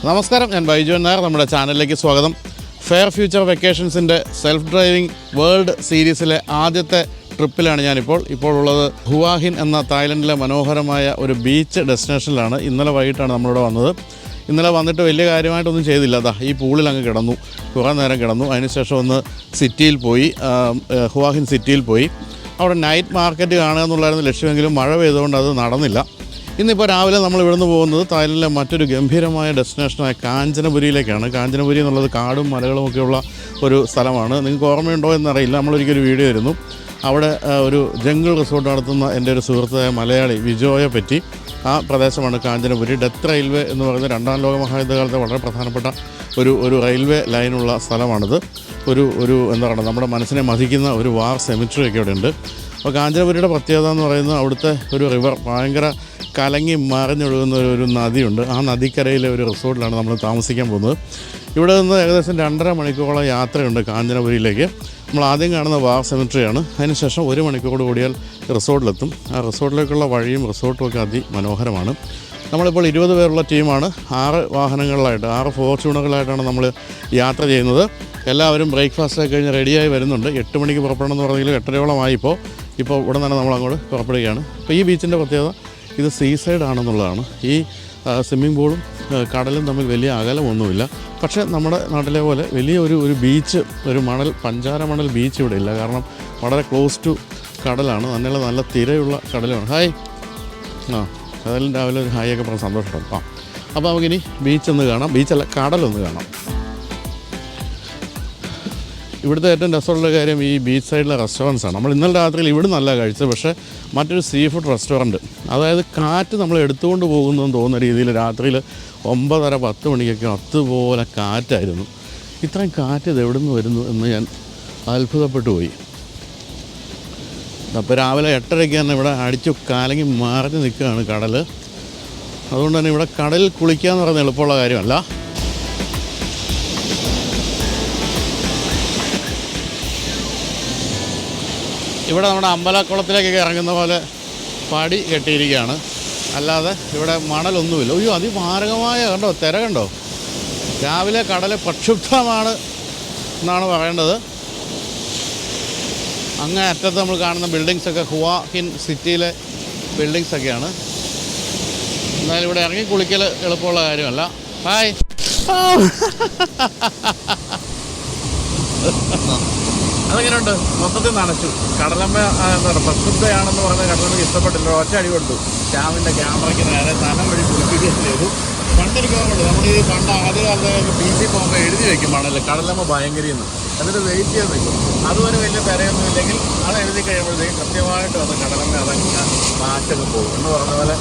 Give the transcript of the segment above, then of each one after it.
നമസ്കാരം, ഞാൻ ബൈജു നായർ. നമ്മുടെ ചാനലിലേക്ക് സ്വാഗതം. ഫെയർ ഫ്യൂച്ചർ വെക്കേഷൻസിൻ്റെ സെൽഫ് ഡ്രൈവിംഗ് വേൾഡ് സീരീസിലെ ആദ്യത്തെ ട്രിപ്പിലാണ് ഇപ്പോൾ ഉള്ളത്. ഹുവാഹിൻ എന്ന തായ്ലൻഡിലെ മനോഹരമായ ഒരു ബീച്ച് ഡെസ്റ്റിനേഷനിലാണ്. ഇന്നലെ വൈകിട്ടാണ് നമ്മളിവിടെ വന്നത്. ഇന്നലെ വന്നിട്ട് വലിയ കാര്യമായിട്ടൊന്നും ചെയ്തില്ല. ഈ പൂളിൽ അങ്ങ് കിടന്നു, കുറേ നേരം കിടന്നു. അതിനുശേഷം ഒന്ന് സിറ്റിയിൽ പോയി, ഹുവാഹിൻ സിറ്റിയിൽ പോയി. അവിടെ നൈറ്റ് മാർക്കറ്റ് കാണുക എന്നുള്ളായിരുന്നു ലക്ഷ്യമെങ്കിലും മഴ പെയ്തുകൊണ്ട് അത് നടന്നില്ല. ഇന്നിപ്പോൾ രാവിലെ നമ്മൾ ഇവിടുന്ന് പോകുന്നത് തായ്ലൻഡിലെ മറ്റൊരു ഗംഭീരമായ ഡെസ്റ്റിനേഷനായ കാഞ്ചനപുരിയിലേക്കാണ്. കാഞ്ചനപുരി എന്നുള്ളത് കാടും മലകളും ഒക്കെയുള്ള ഒരു സ്ഥലമാണ്. നിങ്ങൾക്ക് ഓർമ്മയുണ്ടോ എന്നറിയില്ല, നമ്മളൊരിക്കലും വീഡിയോ ആയിരുന്നു. അവിടെ ഒരു ജംഗിൾ റിസോർട്ട് നടത്തുന്ന എൻ്റെ ഒരു സുഹൃത്തായ മലയാളി വിജോയെ പറ്റി. ആ പ്രദേശമാണ് കാഞ്ചനപുരി. ഡെത്ത് റെയിൽവേ എന്ന് പറയുന്ന രണ്ടാം ലോക മഹായുദ്ധകാലത്തെ വളരെ പ്രധാനപ്പെട്ട ഒരു റെയിൽവേ ലൈനുള്ള സ്ഥലമാണിത്. എന്താ പറയുക, നമ്മുടെ മനസ്സിനെ മതിക്കുന്ന ഒരു വാർ സെമിറ്ററി ഒക്കെ ഇവിടെ ഉണ്ട്. അപ്പോൾ കാഞ്ചനപുരിയുടെ പ്രത്യേകത എന്ന് പറയുന്നത് അവിടുത്തെ ഒരു റിവർ, ഭയങ്കര കലങ്ങി മറിഞ്ഞൊഴുകുന്ന ഒരു നദിയുണ്ട്. ആ നദിക്കരയിലെ ഒരു റിസോർട്ടിലാണ് നമ്മൾ താമസിക്കാൻ പോകുന്നത്. ഇവിടെ നിന്ന് ഏകദേശം 2.5 മണിക്കൂറോളം യാത്രയുണ്ട് കാഞ്ചനപുരിയിലേക്ക്. നമ്മൾ ആദ്യം കാണുന്ന വാർ സെമിട്രിയാണ്. അതിനുശേഷം 1 മണിക്കൂർ കൂടിയാൽ റിസോർട്ടിലെത്തും. ആ റിസോർട്ടിലേക്കുള്ള വഴിയും റിസോർട്ടും ഒക്കെ അതിമനോഹരമാണ്. നമ്മളിപ്പോൾ 20 പേരുള്ള ടീമാണ്. 6 വാഹനങ്ങളിലായിട്ട് 6 ഫോർച്യൂണറുകളായിട്ടാണ് നമ്മൾ യാത്ര ചെയ്യുന്നത്. എല്ലാവരും ബ്രേക്ക്ഫാസ്റ്റൊക്കെ കഴിഞ്ഞ് റെഡിയായി വരുന്നുണ്ട്. 8 മണിക്ക് പുറപ്പെടണമെന്ന് പറഞ്ഞെങ്കിൽ 8:30 ഇപ്പോൾ ഉടൻ തന്നെ നമ്മൾ അങ്ങോട്ട് പുറപ്പെടുകയാണ്. ഇപ്പോൾ ഈ ബീച്ചിൻ്റെ പ്രത്യേകത ഇത് സീ സൈഡ് ആണെന്നുള്ളതാണ്. ഈ സ്വിമ്മിംഗ് പൂളും കടലും തമ്മിൽ വലിയ അകലമൊന്നുമില്ല. പക്ഷേ നമ്മുടെ നാട്ടിലെ പോലെ വലിയ ഒരു ബീച്ച്, ഒരു പഞ്ചാര മണൽ ബീച്ച് ഇവിടെ ഇല്ല. കാരണം വളരെ ക്ലോസ് ടു കടലാണ്. നല്ല തിരയുള്ള കടലാണ്. ഹായ്. കടലിൽ രാവിലെ ഒരു ഹായ് ഒക്കെ പറഞ്ഞ് സന്തോഷപ്പെടും. അപ്പോൾ നമുക്കിനി ബീച്ചൊന്ന് കാണാം. ബീച്ചല്ല, കടലൊന്ന് കാണാം. ഇവിടുത്തെ ഏറ്റവും രസമുള്ള കാര്യം ഈ ബീച്ച് സൈഡിലെ റെസ്റ്റോറൻറ്റ്സാണ്. നമ്മൾ ഇന്നലെ രാത്രിയിൽ ഇവിടെ നല്ല കഴിച്ചത്. പക്ഷേ മറ്റൊരു സീ ഫുഡ് റെസ്റ്റോറൻറ്റ്, അതായത് കാറ്റ് നമ്മൾ എടുത്തുകൊണ്ട് പോകുന്നതെന്ന് തോന്നുന്ന രീതിയിൽ രാത്രിയിൽ 9:30-10 മണിക്കൊക്കെ അതുപോലെ കാറ്റായിരുന്നു. ഇത്രയും കാറ്റ് ഇത് എവിടെ നിന്ന് വരുന്നു എന്ന് ഞാൻ അത്ഭുതപ്പെട്ടു പോയി. അപ്പോൾ രാവിലെ 8:30 തന്നെ ഇവിടെ അടിച്ചു കലങ്ങി മറിഞ്ഞ് നിൽക്കുകയാണ് കടൽ. അതുകൊണ്ട് തന്നെ ഇവിടെ കടലിൽ കുളിക്കുക എന്ന് പറയുന്നത് എളുപ്പമുള്ള കാര്യമല്ല. ഇവിടെ നമ്മുടെ അമ്പലക്കുളത്തിലേക്കൊക്കെ ഇറങ്ങുന്ന പോലെ പടി കെട്ടിയിരിക്കുകയാണ്. അല്ലാതെ ഇവിടെ മണലൊന്നുമില്ല. അതിമാരകമായ തിര കണ്ടോ. രാവിലെ കടൽ പ്രക്ഷുബ്ധമാണ് എന്നാണ് പറയേണ്ടത്. അങ്ങേ അറ്റത്ത് നമ്മൾ കാണുന്ന ബിൽഡിങ്സൊക്കെ ഹുവാഹിൻ സിറ്റിയിലെ ബിൽഡിങ്സൊക്കെയാണ്. എന്നാലും ഇവിടെ ഇറങ്ങി കുളിക്കൽ എളുപ്പമുള്ള കാര്യമല്ല. ഹായ്. അതെങ്ങനെയുണ്ട്? മൊത്തത്തിൽ നനച്ചു. കടലമ്മ പ്രക്ഷുബ്ധയാണെന്ന് പറഞ്ഞ കടലമ്മയ്ക്ക് ഇഷ്ടപ്പെട്ടില്ല. ഒറ്റ അടി കൊടുത്തു. ശ്യാമിൻ്റെ ക്യാമറയ്ക്ക് നേരെ തല വഴി കുളിപ്പിക്കുകയും ചെയ്തു. പണ്ടെനിക്കോർമ്മയുണ്ട്, നമ്മൾ ഈ പണ്ട് ആദ്യകാലത്തൊക്കെ PC പോകുമ്പോൾ എഴുതി വയ്ക്കും മണല് കടലമ്മ ഭയങ്കരിയെന്ന്. എന്നിട്ട് വെയിറ്റ് ചെയ്ത് നിൽക്കും. അതുവരെ വലിയ തിരയൊന്നും ഇല്ലെങ്കിൽ അത് എഴുതി കഴിയുമ്പോഴത്തേക്കും കൃത്യമായിട്ട് വന്ന് കടലമ്മ അതങ്ങനെ മാറ്റൊക്കെ പോകും. എന്ന് പറഞ്ഞ പോലെ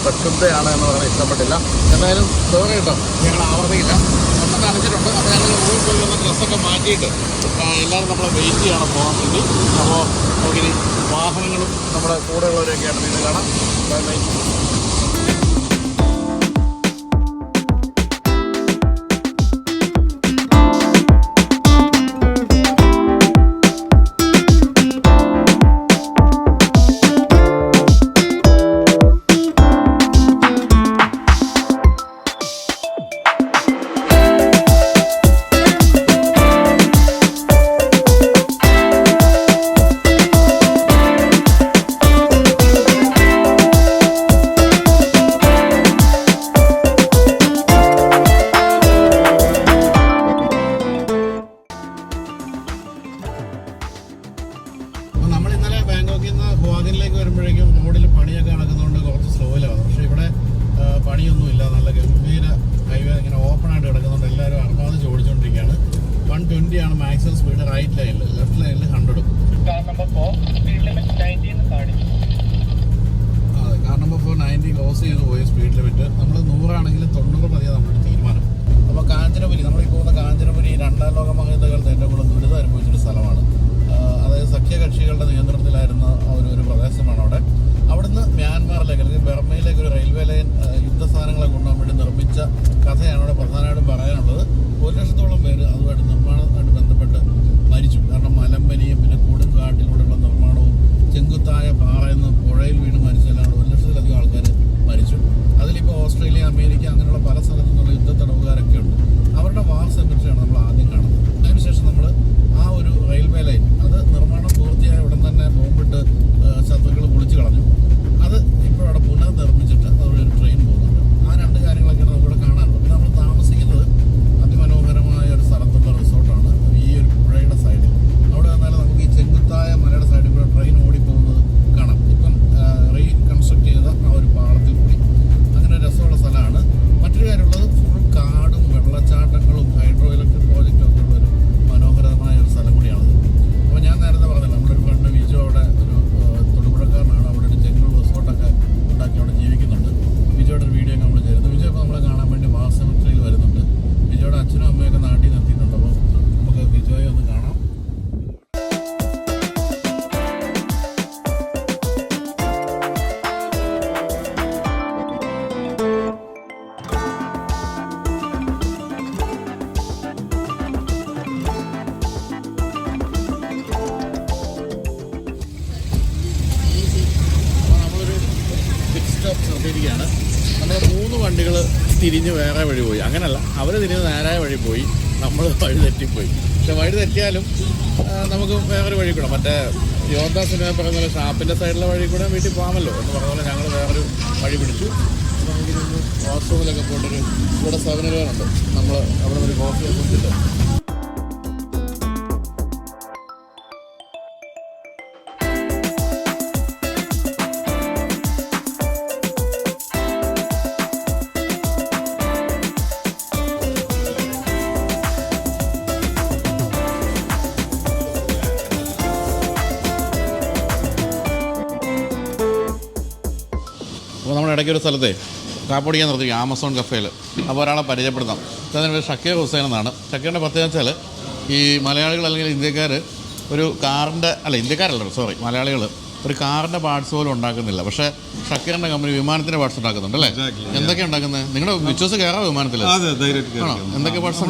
പ്രക്ഷുബ്ധയാണ് എന്ന് പറഞ്ഞാൽ ഇഷ്ടപ്പെട്ടില്ല. എന്തായാലും സോറി കേട്ടോ, ഞങ്ങൾ ആവർത്തിക്കില്ല. ഒന്നും നനച്ചിട്ടുണ്ട്. അപ്പോൾ ഞങ്ങൾ റൂമിൽ പോയി വന്ന ഡ്രസ്സൊക്കെ മാറ്റിയിട്ട് എല്ലാവരും നമ്മളെ വെയിറ്റ് ചെയ്യണം പോകാൻ വേണ്ടി. അപ്പോൾ നമുക്കിനി വാഹനങ്ങളും നമ്മുടെ കൂടെയുള്ളവരെയൊക്കെയാണ് ഇത് കാണാം. Bye bye. ഹുവാഹിനിലേക്ക് വരുമ്പോഴേക്കും റോഡിൽ പണിയൊക്കെ നടക്കുന്നതുകൊണ്ട് കുറച്ച് സ്ലോയിലാണ്. പക്ഷേ ഇവിടെ പണിയൊന്നുമില്ല. നല്ല ഗംഭീര ഹൈവേ ഇങ്ങനെ ഓപ്പണായിട്ട് കിടക്കുന്നുണ്ട്. എല്ലാവരും അർമാദിച്ച് ഓടിച്ചുകൊണ്ടിരിക്കുകയാണ്. 120 ആണ് മാക്സിമം സ്പീഡ് റൈറ്റ് ലൈനിൽ. ലെഫ്റ്റ് ലൈനിൽ 100. കാർ നമ്പർ 4 90 ക്രോസ് ചെയ്ത് പോയി സ്പീഡ് ലിമിറ്റ്. നമ്മൾ 100 ആണെങ്കിൽ 90 മതിയാണ് നമ്മുടെ തീരുമാനം. അപ്പോൾ കാഞ്ചനപുരി, നമ്മൾ ഈ പോകുന്ന കാഞ്ചനപുരി രണ്ടാം ലോക മഹായുദ്ധകാലത്ത് ഏറ്റവും കൂടുതൽ ദുരിതം അനുഭവിച്ചൊരു സ്ഥലമാണ്. അതായത് സഖ്യകക്ഷികളുടെ നിയന്ത്രണത്തിലായിരുന്ന ഒരു പ്രദേശമാണ് അവിടെ. അവിടുന്ന് മ്യാൻമാറിലേക്ക് അല്ലെങ്കിൽ ബർമയിലേക്ക് ഒരു റെയിൽവേ ലൈൻ യുദ്ധസാധനങ്ങളെ കൊണ്ടുപോകാൻ വേണ്ടി നിർമ്മിച്ച കഥയാണ് അവിടെ പ്രധാനമായിട്ടും പറയാനുള്ളത്. 1,00,000-ഓളം പേര് അതുമായിട്ട് നിർമ്മാണമായിട്ട് ബന്ധപ്പെട്ട് മരിച്ചു. കാരണം മലമ്പനിയും പിന്നെ കൊടുങ്കാട്ടിലൂടെയുള്ള നിർമ്മാണവും ചെങ്കുത്തായ പാറയെന്ന് പുഴയിൽ വീണ് മരിച്ചല്ലാണ്ട് 1,00,000-ലധികം ആൾക്കാർ മരിച്ചു. അതിലിപ്പോൾ ഓസ്ട്രേലിയ, അമേരിക്ക അങ്ങനെയുള്ള പല സ്ഥലത്തു നിന്നുള്ള യുദ്ധത്തടവുകാരെ തിരിഞ്ഞ് വേറെ വഴി പോയി. അങ്ങനല്ല, അവർ തിരിഞ്ഞ് നേരായ വഴി പോയി, നമ്മൾ വഴി തെറ്റിപ്പോയി. പക്ഷെ വഴി തെറ്റിയാലും നമുക്ക് വേറൊരു വഴി കൂടെ, മറ്റേ യോദ്ധ സിനിമ പറയുന്ന പോലെ ഷാപ്പിൻ്റെ സൈഡിലെ വഴി കൂടെ വീട്ടിൽ പോകാമല്ലോ എന്ന് പറഞ്ഞ പോലെ ഞങ്ങൾ വേറൊരു വഴി പിടിച്ചു. നമുക്കിതൊന്ന് വാഷ്റൂമിലൊക്കെ പോയിട്ടൊരു ഇവിടെ 7-Eleven ഉണ്ട്, നമ്മൾ അവിടെ ഒരു കോഫിയൊക്കെ കുടിച്ചിട്ട് അപ്പോൾ നമ്മുടെ ഇടയ്ക്കൊരു സ്ഥലത്തെ കാപ്പൊടിക്കാൻ നിർത്തി ആമസോൺ കഫേയിൽ. അപ്പോൾ ഒരാളെ പരിചയപ്പെടുത്താം. അതിന് പേര് ഷക്കീർ ഹുസൈൻ എന്നാണ്. ഷക്കീറിൻ്റെ പ്രത്യേകത വെച്ചാൽ ഈ മലയാളികൾ അല്ലെങ്കിൽ ഇന്ത്യക്കാർ ഒരു കാറിൻ്റെ മലയാളികൾ ഒരു കാറിൻ്റെ പാർട്സ് പോലും ഉണ്ടാക്കുന്നില്ല. പക്ഷേ ഷക്കീറിൻ്റെ കമ്പനി വിമാനത്തിൻ്റെ പാർട്സ് ഉണ്ടാക്കുന്നുണ്ട് അല്ലേ? എന്തൊക്കെയാണ് ഉണ്ടാക്കുന്നത്? നിങ്ങളുടെ വിശ്വസ് കയറാം വിമാനത്തിൽ? എന്തൊക്കെ പാർട്സ്?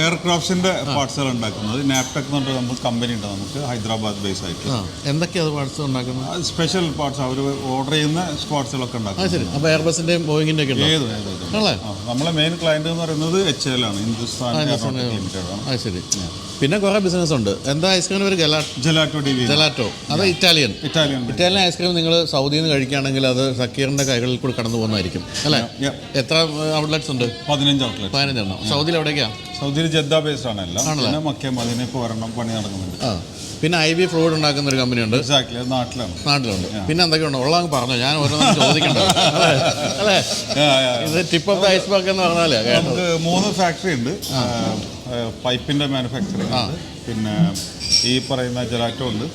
എയർക്രാഫ്റ്റ്സിൻ്റെ പാർട്സുകൾ ഉണ്ടാക്കുന്നത് നാപ്ടെക് എന്ന് പറഞ്ഞ നമുക്ക് കമ്പനി ഉണ്ട്, നമുക്ക് ഹൈദരാബാദ് ബേസ് ആയിട്ട്. എന്തൊക്കെയാണ് പാർട്സ് ഉണ്ടാക്കുന്നത്? സ്പെഷ്യൽ പാർട്സ് അവർ ഓർഡർ ചെയ്യുന്ന പാർട്സുകളൊക്കെ ഉണ്ടാക്കും. ശരി. അപ്പോൾ എയർബസിൻ്റെയും ബോയിങ്ങിൻ്റെ ഒക്കെ ആണല്ലേ? നമ്മളെ മെയിൻ ക്ലയൻറ്റ് എന്ന് പറയുന്നത് HAL ആണ്, ഹിന്ദുസ്ഥാൻ. ശരി. പിന്നെ കുറേ ബിസിനസ് ഉണ്ട്. എന്താ ഐസ്ക്രീം ഒരു ജെലാറ്റോ? അത് ഇറ്റാലിയൻ ഐസ്ക്രീം. നിങ്ങൾ സൗദിയിൽ നിന്ന് കഴിക്കുകയാണെങ്കിൽ അത് ഷക്കീറിൻ്റെ കൈകളിൽ കൂടി കടന്നു പോകുന്നതായിരിക്കും അല്ലേ? എത്ര ഔട്ട്ലെറ്റ്സ് ഉണ്ട്? 15 ഔട്ട്ലെറ്റ്. 15 സൗദിയിൽ എവിടേക്കാണ്? സൗദിയിൽ ജദ്ദ ബേസ്ഡ് ആണ് എല്ലാം. പിന്നെ മക്ക മദീന ഇപ്പോൾ ഒരെണ്ണം പണി നടക്കുന്നുണ്ട്. പിന്നെ IB ഫ്ലൂയിഡ് ഉണ്ടാക്കുന്ന ഒരു കമ്പനി ഉണ്ട്. നാട്ടിലുണ്ട്. പിന്നെ എന്തൊക്കെയുണ്ട് ഉള്ള പറഞ്ഞോ, ഞാൻ ഓരോന്നും ചോദിക്കണ്ട അല്ലേ? ഇത് ടിപ്പ് ഓഫ് ദ ഐസ്ബർഗ് എന്ന് പറഞ്ഞാലേ നമുക്ക് 3 ഫാക്ടറി ഉണ്ട്. പൈപ്പിൻ്റെ മാനുഫാക്ചറിങ് ഉണ്ട്, പിന്നെ ഈ പറയുന്ന ജെലാറ്റോ ഉണ്ട്,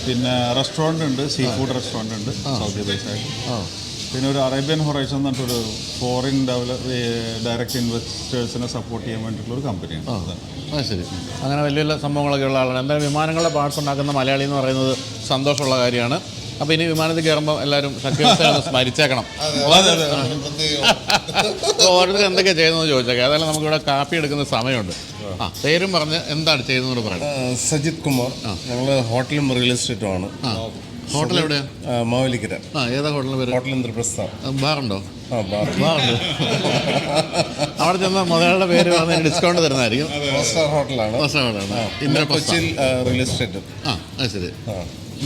പിന്നെ റെസ്റ്റോറൻറ്റ് ഉണ്ട്, സീ ഫുഡ് റെസ്റ്റോറൻറ്റ് ഉണ്ട് സൗദി ബേസായിട്ട്. പിന്നെ ഒരു അറേബ്യൻ ഹൊറൈസൺ എന്ന് പറഞ്ഞിട്ടൊരു ഫോറിൻ ഡയറക്റ്റ് ഇൻവെസ്റ്റേഴ്സിനെ സപ്പോർട്ട് ചെയ്യാൻ വേണ്ടിയിട്ടുള്ളൊരു കമ്പനിയാണ്. ശരി. അങ്ങനെ വലിയ വലിയ സംഭവങ്ങളൊക്കെ ഉള്ള ആളാണ്. എന്തായാലും വിമാനങ്ങളുടെ പാർട്സ് ഉണ്ടാക്കുന്ന മലയാളി എന്ന് പറയുന്നത് സന്തോഷമുള്ള കാര്യമാണ്. അപ്പോൾ ഇനി വിമാനത്തിൽ കയറുമ്പോൾ എല്ലാവരും ഷക്കീർ ഹുസൈനെ സ്മരിച്ചേക്കണം. ഓരോരുത്തർ എന്തൊക്കെയാണ് ചെയ്യുന്നതെന്ന് ചോദിച്ചേക്കാം. അതായത് നമുക്കിവിടെ കാപ്പി എടുക്കുന്ന സമയമുണ്ട്. പേരും പറഞ്ഞ് എന്താണ് ചെയ്യുന്നതെന്ന് പറയാം. സജിത് കുമാർ. ഞങ്ങൾ ഹോട്ടലും റിയൽ എസ്റ്റേറ്റും ആണ്. ഹോട്ടൽ എവിടെയാണ്? മാവേലിക്കര. ഏതാ ഹോട്ടലിന് പേര്? ഹോട്ടൽ ഇന്ദ്രപ്രസ്ഥ. ബാറുണ്ടോ? ബാറുണ്ട്. അവിടെ ചെന്ന മുതലാളിയുടെ പേര് പറഞ്ഞ ഡിസ്കൗണ്ട് തരുന്നതായിരിക്കും. ഹോട്ടലാണ്. കൊച്ചിയിൽ റിയൽ എസ്റ്റേറ്റ്. ശരി.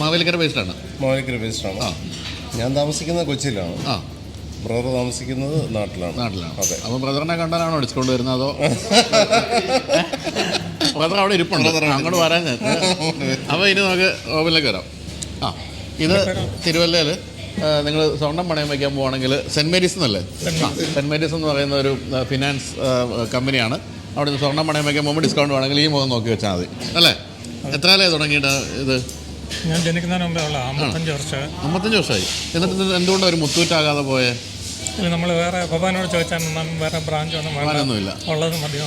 മാവേലിക്കര ബേസ്ഡാണ്. മാവേലിക്കര ബേസ്ഡാണ്. ഞാൻ താമസിക്കുന്നത് കൊച്ചിയിലാണ്. ബ്രദർ താമസിക്കുന്നത് നാട്ടിലാണ്. അതെ. അപ്പോൾ ബ്രദറിനെ കണ്ടാലാണോ ഡിസ്കൗണ്ട് വരുന്നത് അതോ ബ്രദർ അവിടെ ഇരിപ്പുണ്ട് അങ്ങോട്ട് വരാൻ? അപ്പോൾ ഇനി നമുക്ക് ഓവനിലേക്ക് വരാം. ഇത് തിരുവല്ലയിൽ നിങ്ങൾ സ്വർണ്ണം പണയം വയ്ക്കാൻ പോവുകയാണെങ്കിൽ സെൻറ്റ് മേരീസ് എന്നല്ലേ? സെൻറ്റ് മേരീസ് എന്ന് പറയുന്ന ഒരു ഫിനാൻസ് കമ്പനിയാണ്. അവിടെ നിന്ന് സ്വർണ്ണം പണയം വയ്ക്കാൻ പോകുമ്പോൾ ഡിസ്കൗണ്ട് വേണമെങ്കിൽ ഈ മുഖം നോക്കി വെച്ചാൽ മതി അല്ലേ? എത്ര കാലമായി തുടങ്ങിയിട്ട് ഇത്? ഞാൻ ജനിക്കുന്നതിന് മുമ്പേ ഉള്ള 55 വർഷമായി. എന്നിട്ട് എന്തുകൊണ്ടാണ് ഒരു മുത്തൂറ്റാകാതെ പോയേ? നമ്മൾ വേറെ പപ്പാനോട് ചോദിച്ചാൽ വേറെ ബ്രാഞ്ച് ഒന്നുമില്ല, ഉള്ളത് മതി,